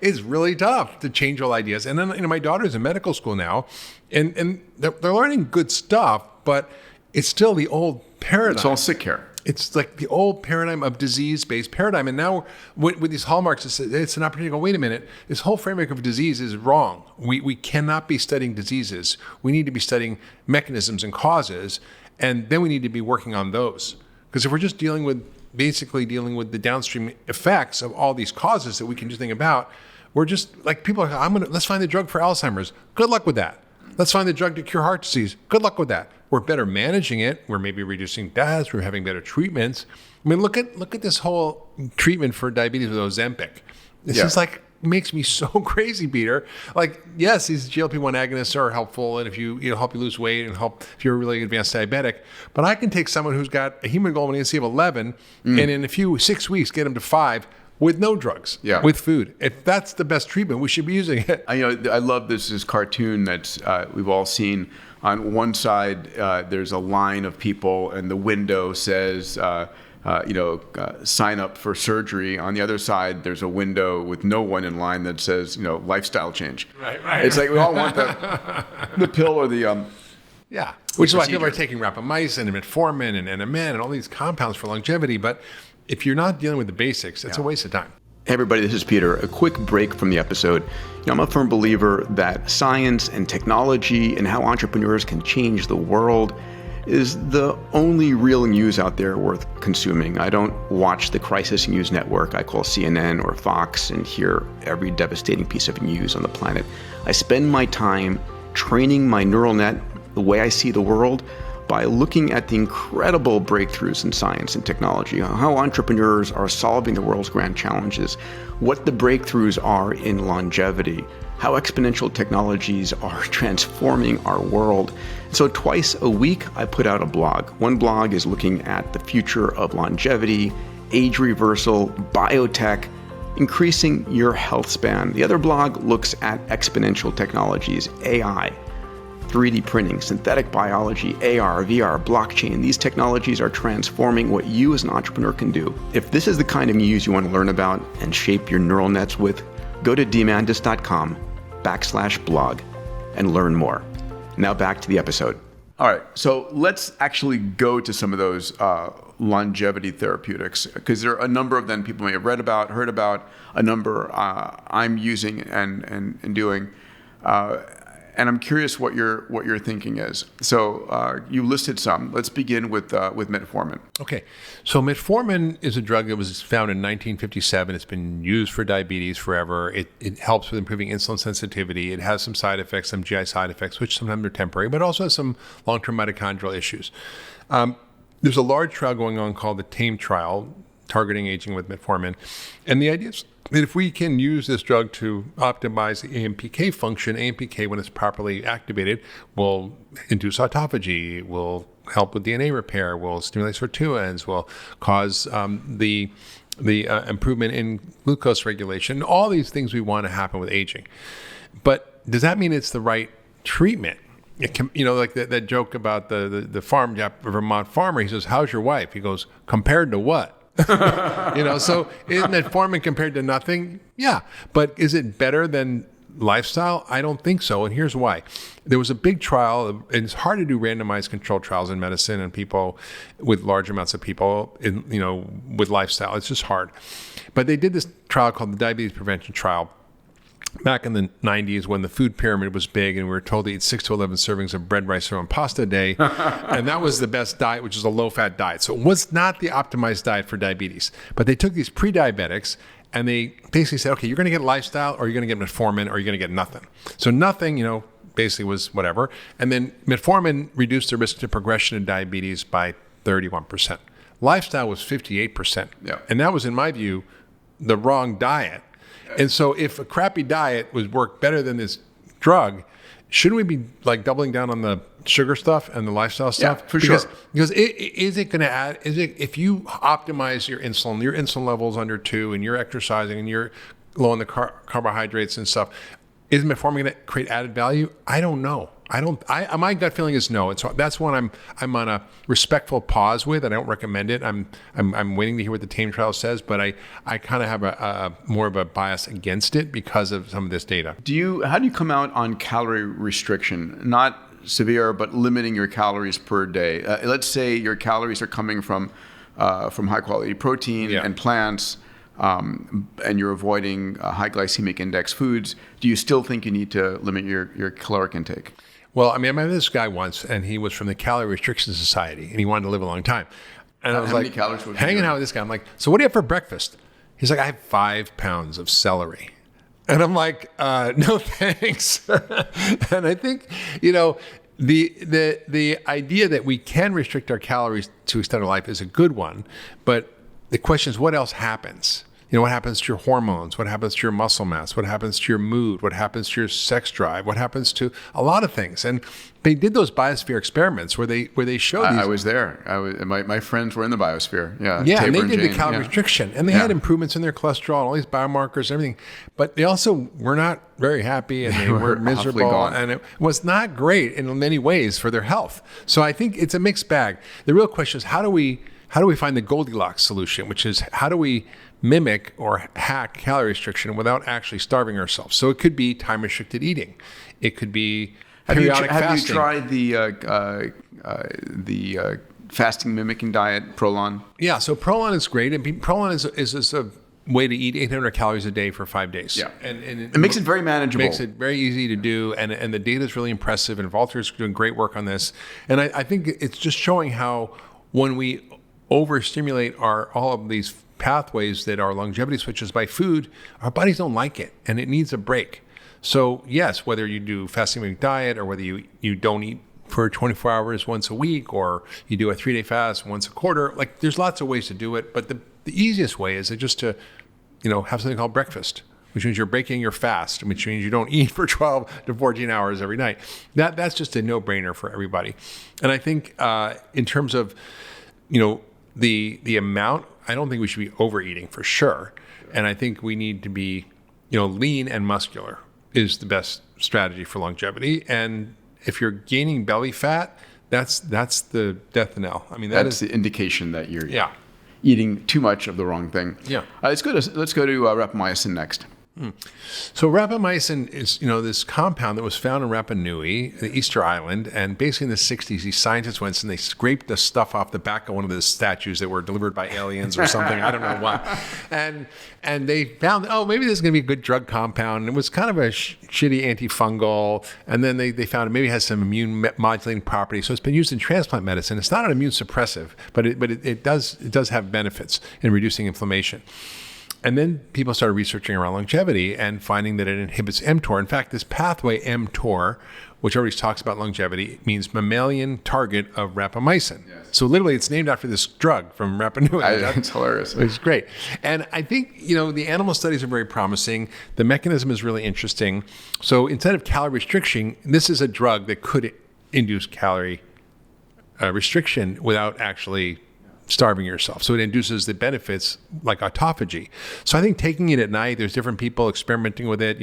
It's really tough to change all ideas. And then, my daughter's in medical school now, and they're learning good stuff, but it's still the old paradigm. It's all sick care. It's like the old paradigm of disease-based paradigm. And now with these hallmarks, it's an opportunity to go, wait a minute, this whole framework of disease is wrong. We cannot be studying diseases. We need to be studying mechanisms and causes, and then we need to be working on those. Because if we're just dealing with the downstream effects of all these causes that we can just think about, we're just like people are, let's find the drug for Alzheimer's. Good luck with that. Let's find the drug to cure heart disease. Good luck with that. We're better managing it. We're maybe reducing deaths. We're having better treatments. I mean, look at this whole treatment for diabetes with Ozempic. This is makes me so crazy, Peter. Like, yes, these GLP-1 agonists are helpful, and if you help you lose weight and help if you're a really advanced diabetic. But I can take someone who's got a hemoglobin A1C of 11, and in 6 weeks get them to 5 with no drugs, with food. If that's the best treatment, we should be using it. I love this cartoon that we've all seen. On one side, there's a line of people, and the window says, sign up for surgery. On the other side, there's a window with no one in line that says, lifestyle change. Right. It's like we all want the pill or the which is why people are taking rapamycin and metformin and NMN and all these compounds for longevity. But if you're not dealing with the basics, it's a waste of time. Hey everybody, this is Peter. A quick break from the episode. I'm a firm believer that science and technology and how entrepreneurs can change the world is the only real news out there worth consuming. I don't watch the crisis news network I call CNN or Fox and hear every devastating piece of news on the planet. I spend my time training my neural net the way I see the world by looking at the incredible breakthroughs in science and technology, how entrepreneurs are solving the world's grand challenges, what the breakthroughs are in longevity, how exponential technologies are transforming our world. So twice a week, I put out a blog. One blog is looking at the future of longevity, age reversal, biotech, increasing your health span. The other blog looks at exponential technologies, AI, 3D printing, synthetic biology, AR, VR, blockchain. These technologies are transforming what you as an entrepreneur can do. If this is the kind of news you want to learn about and shape your neural nets with, go to Diamandis.com/blog and learn more. Now back to the episode. All right, so let's actually go to some of those longevity therapeutics, because there are a number of them people may have read about, heard about, a number I'm using and doing. And I'm curious what your thinking is. So you listed some. Let's begin with metformin. Okay, so metformin is a drug that was found in 1957. It's been used for diabetes forever. It helps with improving insulin sensitivity. It has some side effects, some GI side effects, which sometimes are temporary, but also has some long-term mitochondrial issues. There's a large trial going on called the TAME trial, targeting aging with metformin, and the idea is that if we can use this drug to optimize the AMPK function, AMPK, when it's properly activated, will induce autophagy, will help with DNA repair, will stimulate sirtuins, will cause the improvement in glucose regulation, all these things we want to happen with aging. But does that mean it's the right treatment? It can, like that joke about the Vermont farmer. He says, "How's your wife?" He goes, "Compared to what?" So isn't metformin compared to nothing? Yeah. But is it better than lifestyle? I don't think so. And here's why. There was a big trial, and it's hard to do randomized controlled trials in medicine and people with large amounts of people with lifestyle. It's just hard. But they did this trial called the diabetes prevention trial back in the 90s when the food pyramid was big and we were told to eat 6 to 11 servings of bread, rice, and pasta a day. And that was the best diet, which is a low-fat diet. So it was not the optimized diet for diabetes. But they took these pre-diabetics and they basically said, okay, you're going to get lifestyle or you're going to get metformin or you're going to get nothing. So nothing, basically was whatever. And then metformin reduced the risk to progression of diabetes by 31%. Lifestyle was 58%. Yeah. And that was, in my view, the wrong diet. And so if a crappy diet worked better than this drug, shouldn't we be like doubling down on the sugar stuff and the lifestyle stuff? Yeah, for sure. Because is it going to add, if you optimize your insulin levels under 2 and you're exercising and you're low on the carbohydrates and stuff, is metformin going to create added value? I don't know. My gut feeling is no. And so that's one I'm on a respectful pause with, and I don't recommend it. I'm waiting to hear what the TAME trial says, but I kind of have a more of a bias against it because of some of this data. How do you come out on calorie restriction? Not severe, but limiting your calories per day. Let's say your calories are coming from high quality protein and plants. And you're avoiding high glycemic index foods. Do you still think you need to limit your caloric intake? Well, I met this guy once, and he was from the Calorie Restriction Society, and he wanted to live a long time. And I was many calories would you hanging out with this guy. I'm like, so what do you have for breakfast? He's like, I have 5 pounds of celery. And I'm like, no thanks. And I think, the idea that we can restrict our calories to extend our life is a good one, but the question is, what else happens? What happens to your hormones? What happens to your muscle mass? What happens to your mood? What happens to your sex drive? What happens to a lot of things? And they did those biosphere experiments where they showed these. I was there. My friends were in the biosphere. Yeah. Yeah, and Tabor they did Jane, the calorie restriction, and they had improvements in their cholesterol and all these biomarkers and everything. But they also were not very happy, and they were miserable, and it was not great in many ways for their health. So I think it's a mixed bag. The real question is, how do we find the Goldilocks solution, which is how do we mimic or hack calorie restriction without actually starving ourselves? So it could be time-restricted eating. It could be periodic fasting. Have you tried the fasting mimicking diet, Prolon? Yeah, so Prolon is great. And Prolon is a way to eat 800 calories a day for 5 days. Yeah, and it makes it very manageable. Makes it very easy to do, and the data is really impressive, and Walter's doing great work on this. And I think it's just showing how when we overstimulate all of these pathways that are longevity switches by food, our bodies don't like it, and it needs a break. So yes, whether you do fasting week diet or whether you don't eat for 24 hours once a week, or you do a 3-day fast once a quarter, like there's lots of ways to do it. But the easiest way is just to, have something called breakfast, which means you're breaking your fast, which means you don't eat for 12 to 14 hours every night. That's just a no-brainer for everybody. And I think in terms of, the amount, I don't think we should be overeating for sure. And I think we need to be, lean and muscular is the best strategy for longevity. And if you're gaining belly fat, that's the death knell. I mean, that's the indication that you're eating too much of the wrong thing. Yeah. Let's go to rapamycin next. So rapamycin is, this compound that was found in Rapa Nui, the Easter Island, and basically in the 60s, these scientists went and they scraped the stuff off the back of one of the statues that were delivered by aliens or something. I don't know why. And they found, maybe this is going to be a good drug compound. And it was kind of a shitty antifungal. And then they found it maybe has some immune modulating properties. So it's been used in transplant medicine. It's not an immune suppressive, but it does have benefits in reducing inflammation. And then people started researching around longevity and finding that it inhibits mTOR. In fact, this pathway mTOR, which already talks about longevity, means mammalian target of rapamycin. Yes. So literally it's named after this drug from Rapa Nui. It's hilarious. It's great. And I think, the animal studies are very promising. The mechanism is really interesting. So instead of calorie restriction, this is a drug that could induce calorie restriction without actually starving yourself. So it induces the benefits like autophagy. So I think taking it at night, there's different people experimenting with it.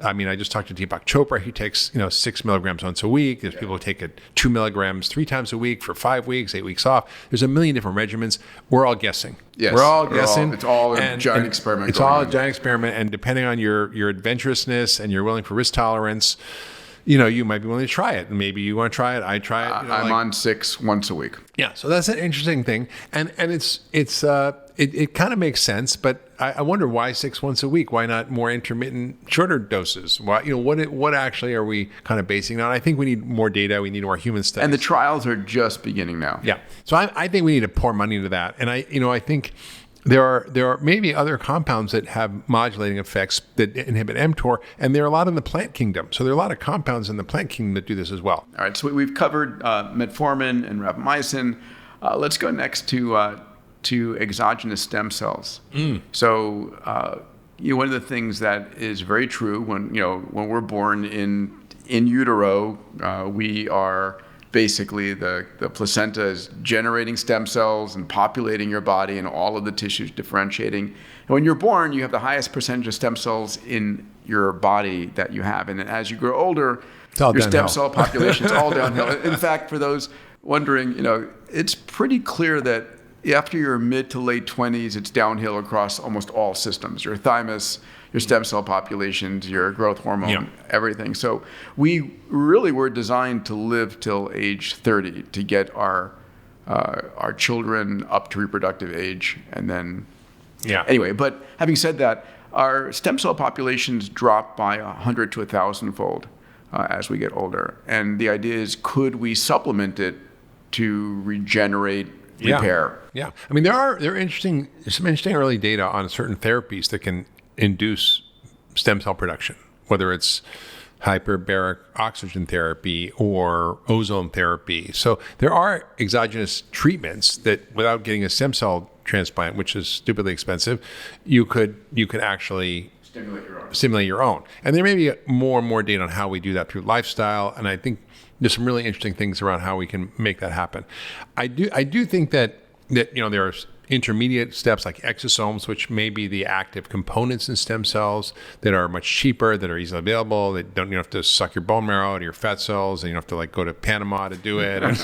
I just talked to Deepak Chopra. He takes, 6 milligrams once a week. There's people who take it 2 milligrams 3 times a week for 5 weeks, 8 weeks off. There's a million different regimens. We're all guessing. Yes, we're all guessing. It's all a giant experiment. It's all a giant experiment. And depending on your adventurousness and your willing for risk tolerance, you might be willing to try it. And maybe you want to try it. I try it. I'm on 6 once a week. Yeah, so that's an interesting thing, and it kind of makes sense. But I wonder why 6 once a week? Why not more intermittent, shorter doses? Why what actually are we kind of basing it on? I think we need more data. We need more human studies. And the trials are just beginning now. Yeah, so I think we need to pour money into that. And I think there are maybe other compounds that have modulating effects that inhibit mTOR, and there are a lot in the plant kingdom. So there are a lot of compounds in the plant kingdom that do this as well. All right, so we've covered metformin and rapamycin. Let's go next to exogenous stem cells. So one of the things that is very true when we're born in utero, we are basically the placenta is generating stem cells and populating your body and all of the tissues differentiating. And when you're born, you have the highest percentage of stem cells in your body that you have. And as you grow older, your stem cell population is all downhill. In fact, for those wondering, it's pretty clear that after your mid to late 20s, it's downhill across almost all systems. Your thymus, your stem cell populations, your growth hormone, everything. So we really were designed to live till age 30 to get our children up to reproductive age, and then anyway. But having said that, our stem cell populations drop by 100 to 1,000-fold as we get older, and the idea is, could we supplement it to regenerate, repair? Yeah. I mean, there's some interesting early data on certain therapies that can induce stem cell production, whether it's hyperbaric oxygen therapy or ozone therapy. So there are exogenous treatments that, without getting a stem cell transplant, which is stupidly expensive, you could actually stimulate your own. And there may be more and more data on how we do that through lifestyle. And I think there's some really interesting things around how we can make that happen. I do think that there are intermediate steps like exosomes, which may be the active components in stem cells that are much cheaper, that are easily available. That you don't have to suck your bone marrow out of your fat cells, and you don't have to go to Panama to do it. And,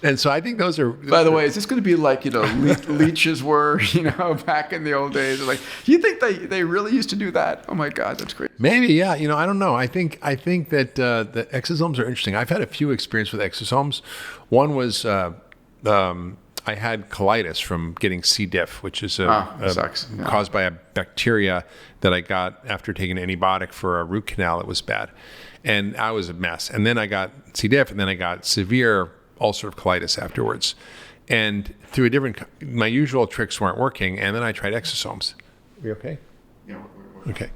and so I think those are. By the way, is this going to be like leeches were back in the old days? Like, do you think they really used to do that? Oh my God, that's great. Maybe, yeah. I don't know. I think that the exosomes are interesting. I've had a few experiences with exosomes. One was. I had colitis from getting C. diff, which is caused by a bacteria that I got after taking an antibiotic for a root canal that was bad. And I was a mess. And then I got C. diff, and then I got severe ulcerative colitis afterwards. And through my usual tricks weren't working, and then I tried exosomes. Are we okay? Yeah, we're okay.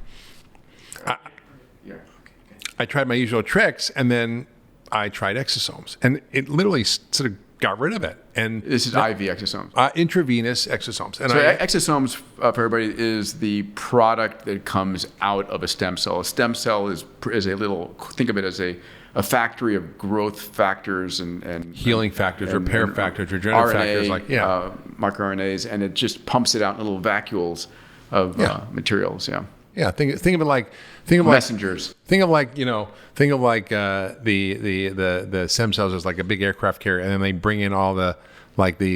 I tried my usual tricks, and then I tried exosomes. And it literally sort of got rid of it. And this is IV exosomes. Intravenous exosomes. And so exosomes, for everybody, is the product that comes out of a stem cell. A stem cell is a little, think of it as a factory of growth factors and healing factors, repair factors, regenerative factors, microRNAs, and it just pumps it out in little vacuoles of materials. Yeah. Yeah, think of it like messengers. Think of the stem cells as like a big aircraft carrier, and then they bring in all the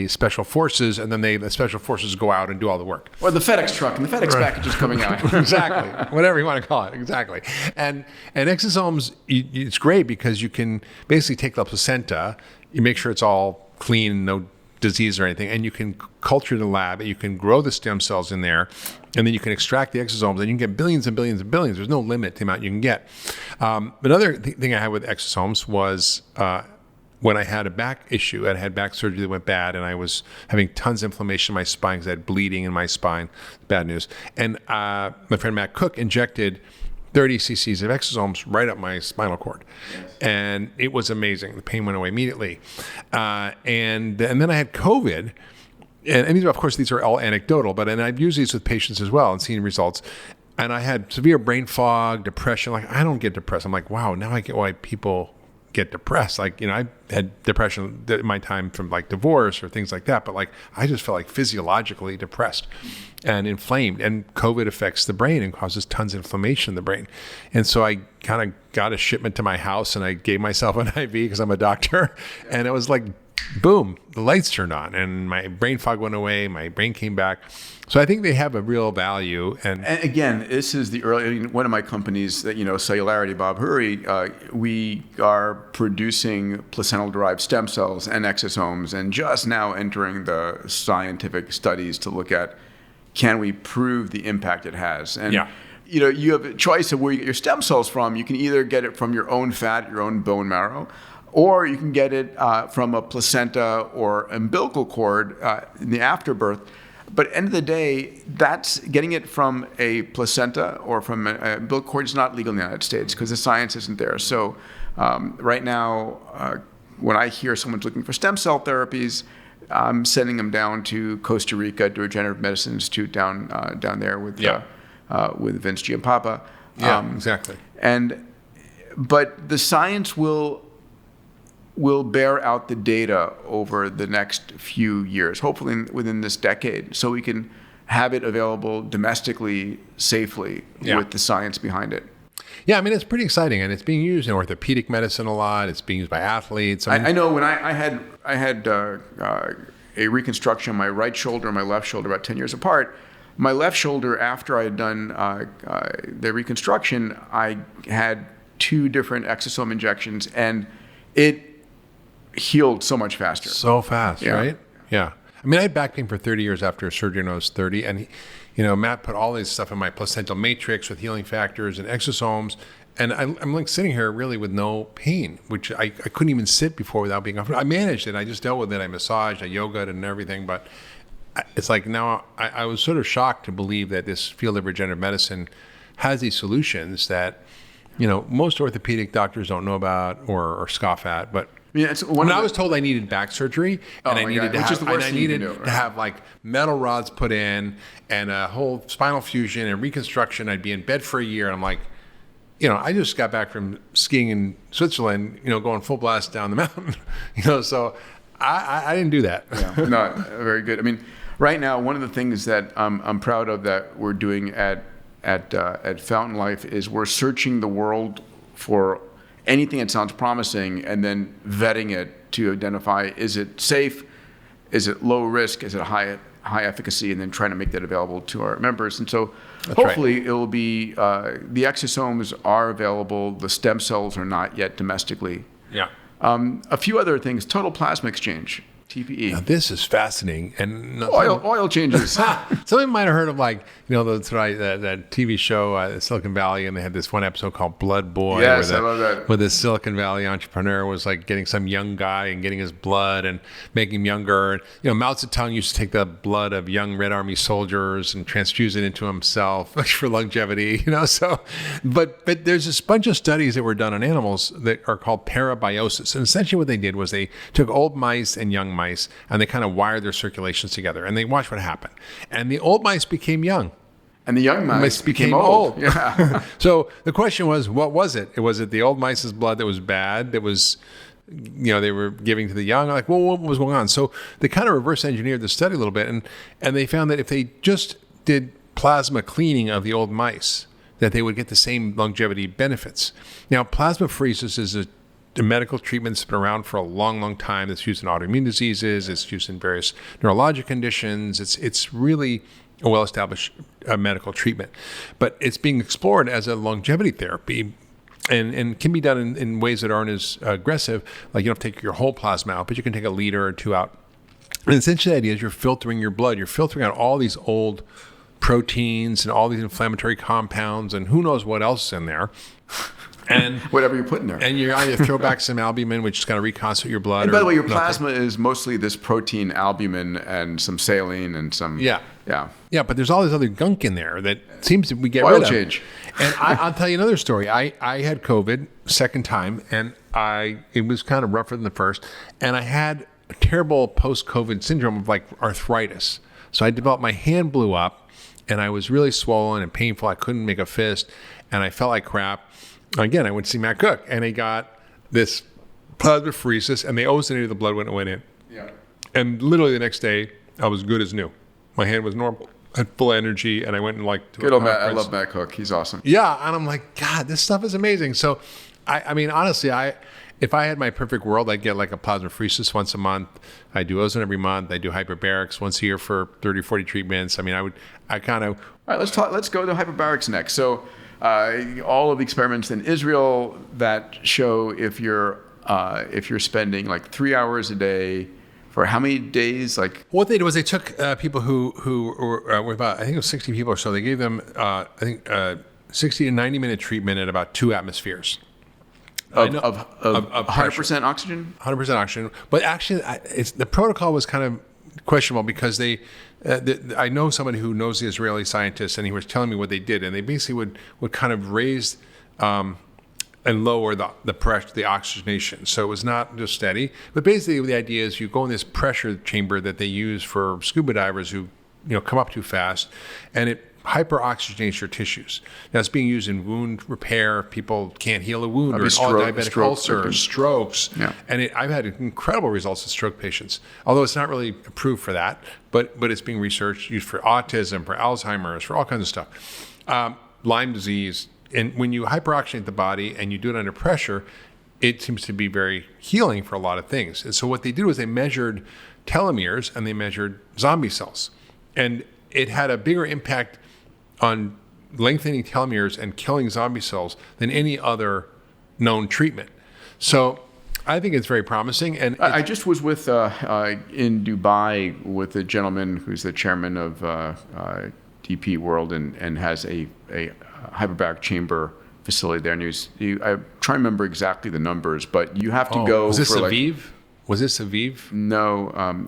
special forces, and then the special forces go out and do all the work. Or the FedEx truck and the FedEx package is coming out. Exactly, whatever you want to call it. Exactly, and exosomes, it's great because you can basically take the placenta, you make sure it's all clean, no disease or anything, and you can culture in the lab, and you can grow the stem cells in there, and then you can extract the exosomes, and you can get billions and billions and billions. There's no limit to the amount you can get. Another thing I had with exosomes was when I had a back issue. I had back surgery that went bad, and I was having tons of inflammation in my spine because I had bleeding in my spine. Bad news. And my friend Matt Cook injected 30 cc's of exosomes right up my spinal cord. Yes. And it was amazing. The pain went away immediately. And then I had COVID. And these are all anecdotal, and I've used these with patients as well and seen results. And I had severe brain fog, depression. I don't get depressed. I'm like, wow, now I get why people get depressed. Like, I had depression in my time from like divorce or things like that, but like I just felt like physiologically depressed and inflamed, and COVID affects the brain and causes tons of inflammation in the brain. And so I kind of got a shipment to my house and I gave myself an IV because I'm a doctor, and it was like, boom, the lights turned on and my brain fog went away. My brain came back. So I think they have a real value. And again, this is the early, one of my companies that, Cellularity, Bob Hurry, we are producing placental-derived stem cells and exosomes, and just now entering the scientific studies to look at, can we prove the impact it has? And you have a choice of where you get your stem cells from. You can either get it from your own fat, your own bone marrow, or you can get it from a placenta or umbilical cord in the afterbirth. But at the end of the day, that's getting it from a placenta or from an umbilical cord is not legal in the United States because the science isn't there. So right now, when I hear someone's looking for stem cell therapies, I'm sending them down to Costa Rica to Regenerative Medicine Institute down there with Vince Giampapa. Exactly. But the science will bear out the data over the next few years, hopefully within this decade, so we can have it available domestically safely with the science behind it. Yeah, I mean, it's pretty exciting, and it's being used in orthopedic medicine a lot. It's being used by athletes. I know when I had a reconstruction on my right shoulder and my left shoulder about 10 years apart. My left shoulder, after I had done the reconstruction, I had 2 different exosome injections, and it healed so much faster. So fast, right? Yeah. I mean, I had back pain for 30 years after a surgery when I was 30. And, Matt put all this stuff in my placental matrix with healing factors and exosomes. And I'm like sitting here really with no pain, which I couldn't even sit before without being uncomfortable. I managed it. I just dealt with it. I massaged, I yogaed and everything. But it's like now I was sort of shocked to believe that this field of regenerative medicine has these solutions that, most orthopedic doctors don't know about or scoff at. But when I was told I needed back surgery and I needed to have like metal rods put in and a whole spinal fusion and reconstruction, I'd be in bed for a year. And I'm like, I just got back from skiing in Switzerland, going full blast down the mountain, so I didn't do that. No, very good. I mean, right now, one of the things that I'm proud of that we're doing at Fountain Life is we're searching the world for anything that sounds promising and then vetting it to identify, is it safe, is it low risk, is it high efficacy, and then trying to make that available to our members. And so hopefully it will be, the exosomes are available, the stem cells are not yet domestically. Yeah. A few other things, total plasma exchange, TPE. Now this is fascinating. And oil changes. Some of you might have heard of that TV show, Silicon Valley, and they had this one episode called Blood Boy. Yes, I love that. Where this Silicon Valley entrepreneur was like getting some young guy and getting his blood and making him younger. And, Mao Zedong used to take the blood of young Red Army soldiers and transfuse it into himself for longevity, So, but there's this bunch of studies that were done on animals that are called parabiosis. And essentially what they did was they took old mice and young mice and they kind of wired their circulations together and they watched what happened. And the old mice became young. And the young mice became old. Yeah. So the question was, what was it? Was it the old mice's blood that was bad, that was, they were giving to the young? Like, well, what was going on? So they kind of reverse engineered the study a little bit, and they found that if they just did plasma cleaning of the old mice, that they would get the same longevity benefits. Now, plasmapheresis is a medical treatment that's been around for a long, long time. It's used in autoimmune diseases. It's used in various neurologic conditions. It's really a well-established medical treatment. But it's being explored as a longevity therapy and can be done in ways that aren't as aggressive. Like you don't have to take your whole plasma out, but you can take a liter or 2 out. And essentially the idea is you're filtering your blood. You're filtering out all these old proteins and all these inflammatory compounds and who knows what else is in there. And whatever you put in there. And you either throw back some albumin, which is going to reconstitute your blood. And by the way, your plasma is mostly this protein albumin and some saline and some... Yeah, but there's all this other gunk in there that seems to be get oil rid of. Change. And I'll tell you another story. I had COVID second time, and it was kind of rougher than the first. And I had a terrible post-COVID syndrome of like arthritis. So I developed, my hand blew up, and I was really swollen and painful. I couldn't make a fist, and I felt like crap. Again, I went to see Matt Cook, and he got this plasmapheresis, and they ozonated the blood when it went in. Yeah. And literally the next day, I was good as new. My hand was normal. I had full energy, and I went and to Good a old Matt. I conference. love Matt Cook. He's awesome. Yeah, and I'm like, God, this stuff is amazing. So, I mean, honestly, if I had my perfect world, I'd get like a plasmapheresis once a month. I do ozone every month. I do hyperbarics once a year for 30 or 40 treatments. I mean, All right, let's go to hyperbarics next. So, all of the experiments in Israel that show if you're spending like 3 hours a day for how many days? Like what they did was they took people who were about, I think it was 60 people or so. They gave them 60 to 90 minute treatment at about 2 atmospheres. Of 100% oxygen? 100% oxygen. But actually, the protocol was kind of questionable because I know somebody who knows the Israeli scientists, and he was telling me what they did. And they basically would kind of raise and lower the pressure, the oxygenation. So it was not just steady. But basically, the idea is you go in this pressure chamber that they use for scuba divers who come up too fast, and it hyper-oxygenates your tissues. Now, it's being used in wound repair. People can't heal a wound, or all diabetic ulcers, strokes. Yeah. And I've had incredible results with stroke patients, although it's not really approved for that, but it's being researched, used for autism, for Alzheimer's, for all kinds of stuff. Lyme disease. And when you hyperoxygenate the body and you do it under pressure, it seems to be very healing for a lot of things. And so what they did was they measured telomeres and they measured zombie cells. And it had a bigger impact on lengthening telomeres and killing zombie cells than any other known treatment. So I think it's very promising. And I just was in Dubai with a gentleman who's the chairman of DP World and has a hyperbaric chamber facility there. And I'm trying to remember exactly the numbers, but you have to go. Was this Aviv? Was this Aviv? No,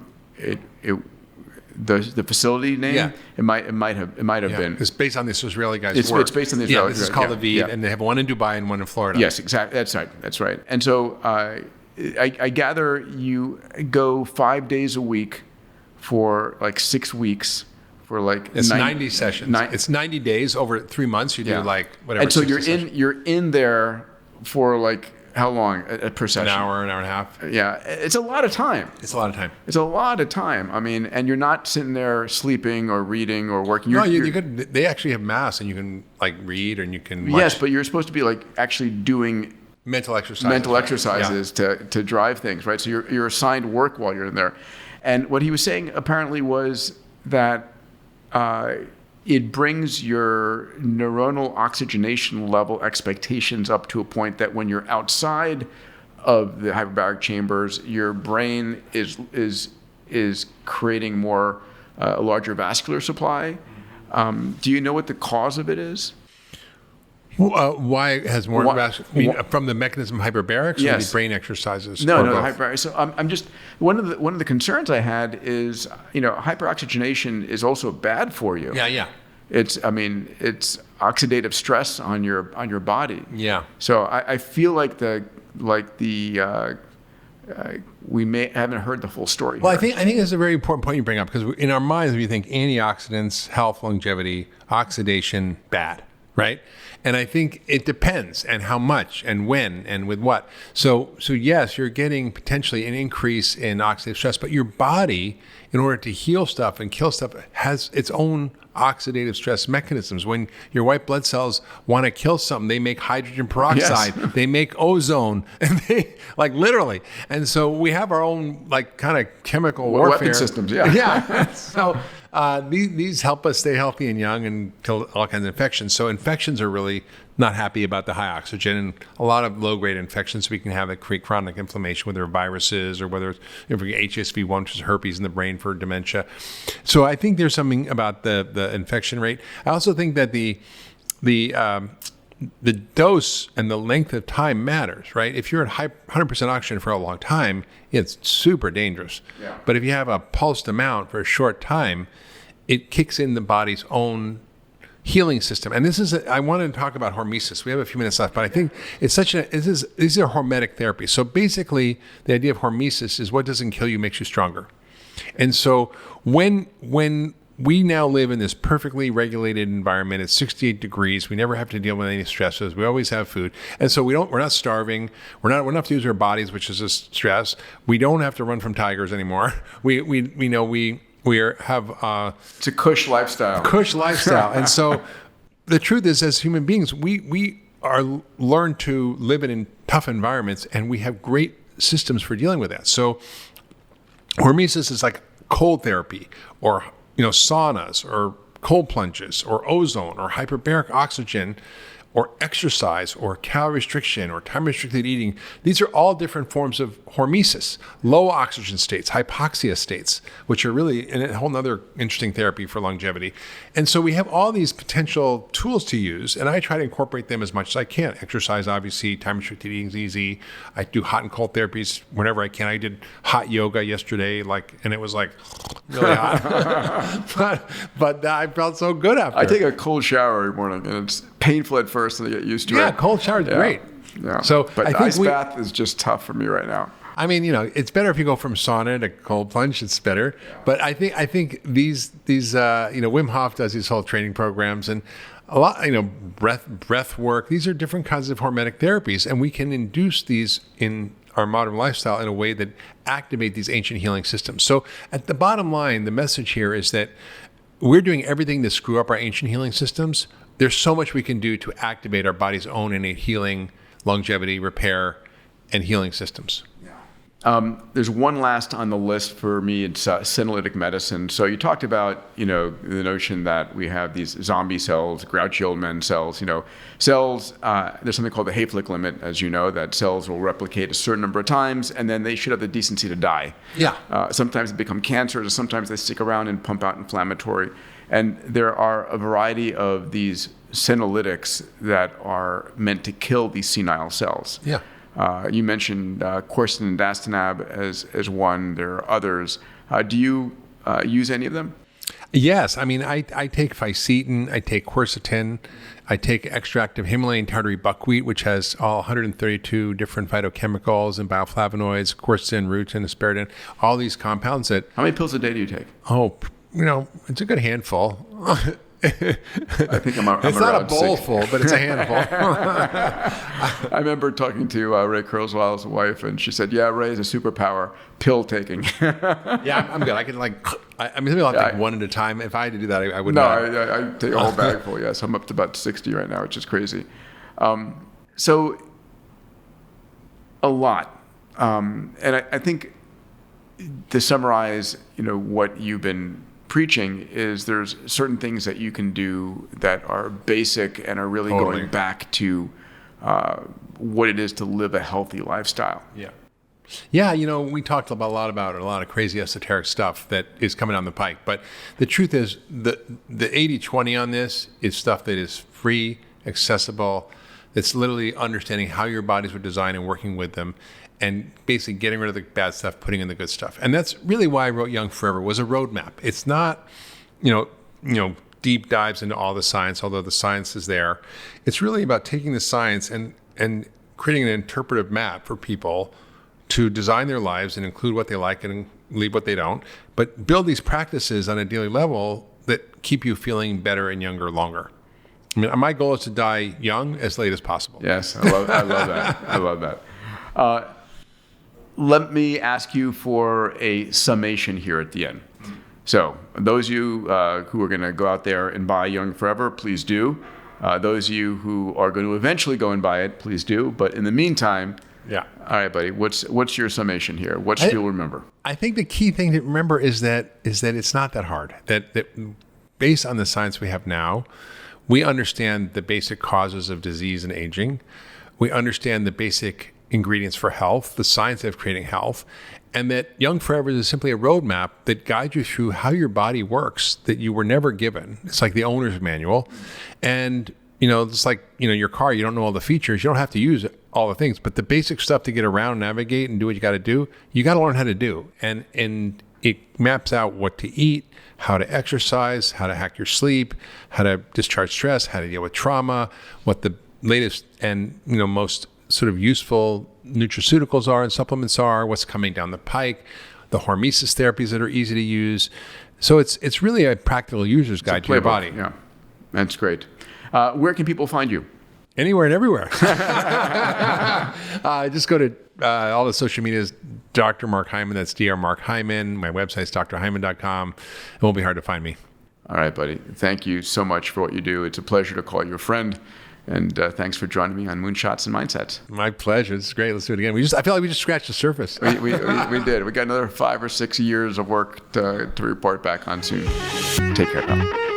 the facility name. Yeah. It might have been. It's based on this Israeli guy's work. It's based on the Israeli. Yeah, this is called Aviv, and they have one in Dubai and one in Florida. Yes, exactly. That's right. And so I gather you go 5 days a week for like 6 weeks. For like it's 90 sessions. It's 90 days over 3 months. You do like whatever. And so you're in there for like how long per session? An hour and a half. Yeah, it's a lot of time. It's a lot of time. It's a lot of time. I mean, and you're not sitting there sleeping or reading or working. They actually have mass, and you can like read and you can. Yes, but you're supposed to be like actually doing mental exercises to drive things, right? So you're assigned work while you're in there. And what he was saying apparently was that it brings your neuronal oxygenation level expectations up to a point that when you're outside of the hyperbaric chambers, your brain is creating more a larger vascular supply. Do you know what the cause of it is? Why it has more vascular? From the mechanism of hyperbarics, or the brain exercises? No, the hyperbarics. So I'm just one of the concerns I had is hyperoxygenation is also bad for you. Yeah. It's oxidative stress on your body. Yeah. So I feel like we haven't heard the full story. Well, here. I think it's a very important point you bring up, because in our minds we think antioxidants, health, longevity, oxidation, bad, right? And I think it depends, and how much, and when, and with what. So yes, you're getting potentially an increase in oxidative stress, but your body, in order to heal stuff and kill stuff, has its own oxidative stress mechanisms. When your white blood cells want to kill something, they make hydrogen peroxide, yes. They make ozone, and they literally. And so we have our own kind of chemical warfare weapon systems. Yeah. Yeah. So these help us stay healthy and young and kill all kinds of infections. So infections are really not happy about the high oxygen, and a lot of low-grade infections we can have that create chronic inflammation, whether viruses or whether it's HSV1, which is herpes in the brain for dementia. So I think there's something about the infection rate. I also think that the dose and the length of time matters, right? If you're at 100% oxygen for a long time, it's super dangerous. Yeah. But if you have a pulsed amount for a short time, it kicks in the body's own healing system. And I wanted to talk about hormesis. We have a few minutes left, but I think these are hormetic therapies. So basically, the idea of hormesis is what doesn't kill you makes you stronger. And so when we now live in this perfectly regulated environment. It's 68 degrees. We never have to deal with any stresses. We always have food. And so we're not starving. We don't have to use our bodies, which is a stress. We don't have to run from tigers anymore. We have it's a cush lifestyle. And so the truth is, as human beings, we are learned to live in tough environments, and we have great systems for dealing with that. So hormesis is like cold therapy, or saunas, or cold plunges, or ozone, or hyperbaric oxygen, or exercise, or calorie restriction, or time-restricted eating. These are all different forms of hormesis, low oxygen states, hypoxia states, which are really a whole other interesting therapy for longevity. And so we have all these potential tools to use, and I try to incorporate them as much as I can. Exercise, obviously, time-restricted eating is easy. I do hot and cold therapies whenever I can. I did hot yoga yesterday, and it was really hot. but I felt so good after. I take a cold shower every morning, and it's painful at first and I get used to it. Yeah, cold shower is great. Yeah. So but I the think ice bath is just tough for me right now. I mean, it's better if you go from sauna to cold plunge. It's better. Yeah. But I think these Wim Hof does these whole training programs, and a lot, breath work. These are different kinds of hormetic therapies, and we can induce these in our modern lifestyle in a way that activate these ancient healing systems. So at the bottom line, the message here is that we're doing everything to screw up our ancient healing systems. There's so much we can do to activate our body's own innate healing, longevity, repair, and healing systems. There's one last on the list for me. It's senolytic medicine. So you talked about, the notion that we have these zombie cells, grouchy old men cells. Cells. There's something called the Hayflick limit, as you know, that cells will replicate a certain number of times, and then they should have the decency to die. Yeah. Sometimes they become cancers, or sometimes they stick around and pump out inflammatory. And there are a variety of these senolytics that are meant to kill these senile cells. Yeah. You mentioned quercetin and dastanab as one. There are others. Do you use any of them? Yes. I mean, I take fisetin, I take quercetin, I take extract of Himalayan tartary buckwheat, which has all 132 different phytochemicals and bioflavonoids, quercetin, rutin, asparagine, all these compounds that... How many pills a day do you take? Oh, it's a good handful. I think I'm it's not a bowl full, but it's a handful. I remember talking to Ray Kurzweil's wife, and she said, "Yeah, Ray is a superpower, pill taking." Yeah, I'm good. I can maybe I'll take one at a time. If I had to do that, I would not. No, I take a whole bag full. Yes, I'm up to about 60 right now, which is crazy. So a lot, and I think to summarize, what you've been preaching is there's certain things that you can do that are basic and are really going back to what it is to live a healthy lifestyle. Yeah, we talked a lot about a lot of crazy esoteric stuff that is coming down the pike. But the truth is, the 80-20 on this is stuff that is free, accessible. It's literally understanding how your bodies were designed and working with them, and basically getting rid of the bad stuff, putting in the good stuff. And that's really why I wrote Young Forever, was a roadmap. It's not, deep dives into all the science, although the science is there. It's really about taking the science and creating an interpretive map for people to design their lives and include what they like and leave what they don't, but build these practices on a daily level that keep you feeling better and younger longer. I mean, my goal is to die young as late as possible. Yes, I love that. I love that. Let me ask you for a summation here at the end. So those of you who are going to go out there and buy Young Forever, please do. Those of you who are going to eventually go and buy it, please do. But in the meantime, all right, buddy, what's your summation here? What should you remember? I think the key thing to remember is that it's not that hard. That based on the science we have now, we understand the basic causes of disease and aging. We understand the basic ingredients for health, the science of creating health, and that Young Forever is simply a roadmap that guides you through how your body works that you were never given. It's like the owner's manual. And, it's like, your car, you don't know all the features. You don't have to use all the things, but the basic stuff to get around, navigate, and do what you got to do, you got to learn how to do. And it maps out what to eat, how to exercise, how to hack your sleep, how to discharge stress, how to deal with trauma, what the latest and, most sort of useful nutraceuticals are and supplements are, what's coming down the pike, the hormesis therapies that are easy to use. So it's really a practical user's guide to your body. Yeah, that's great. Where can people find you? Anywhere and everywhere. Just go to all the social medias, Dr. Mark Hyman. That's Dr. Mark Hyman. My website's drhyman.com. It won't be hard to find me. All right, buddy. Thank you so much for what you do. It's a pleasure to call you a friend. And thanks for joining me on Moonshots and Mindsets. My pleasure. It's great. Let's do it again. I feel like we just scratched the surface. We did. We got another 5 or 6 years of work to report back on soon. Take care, pal.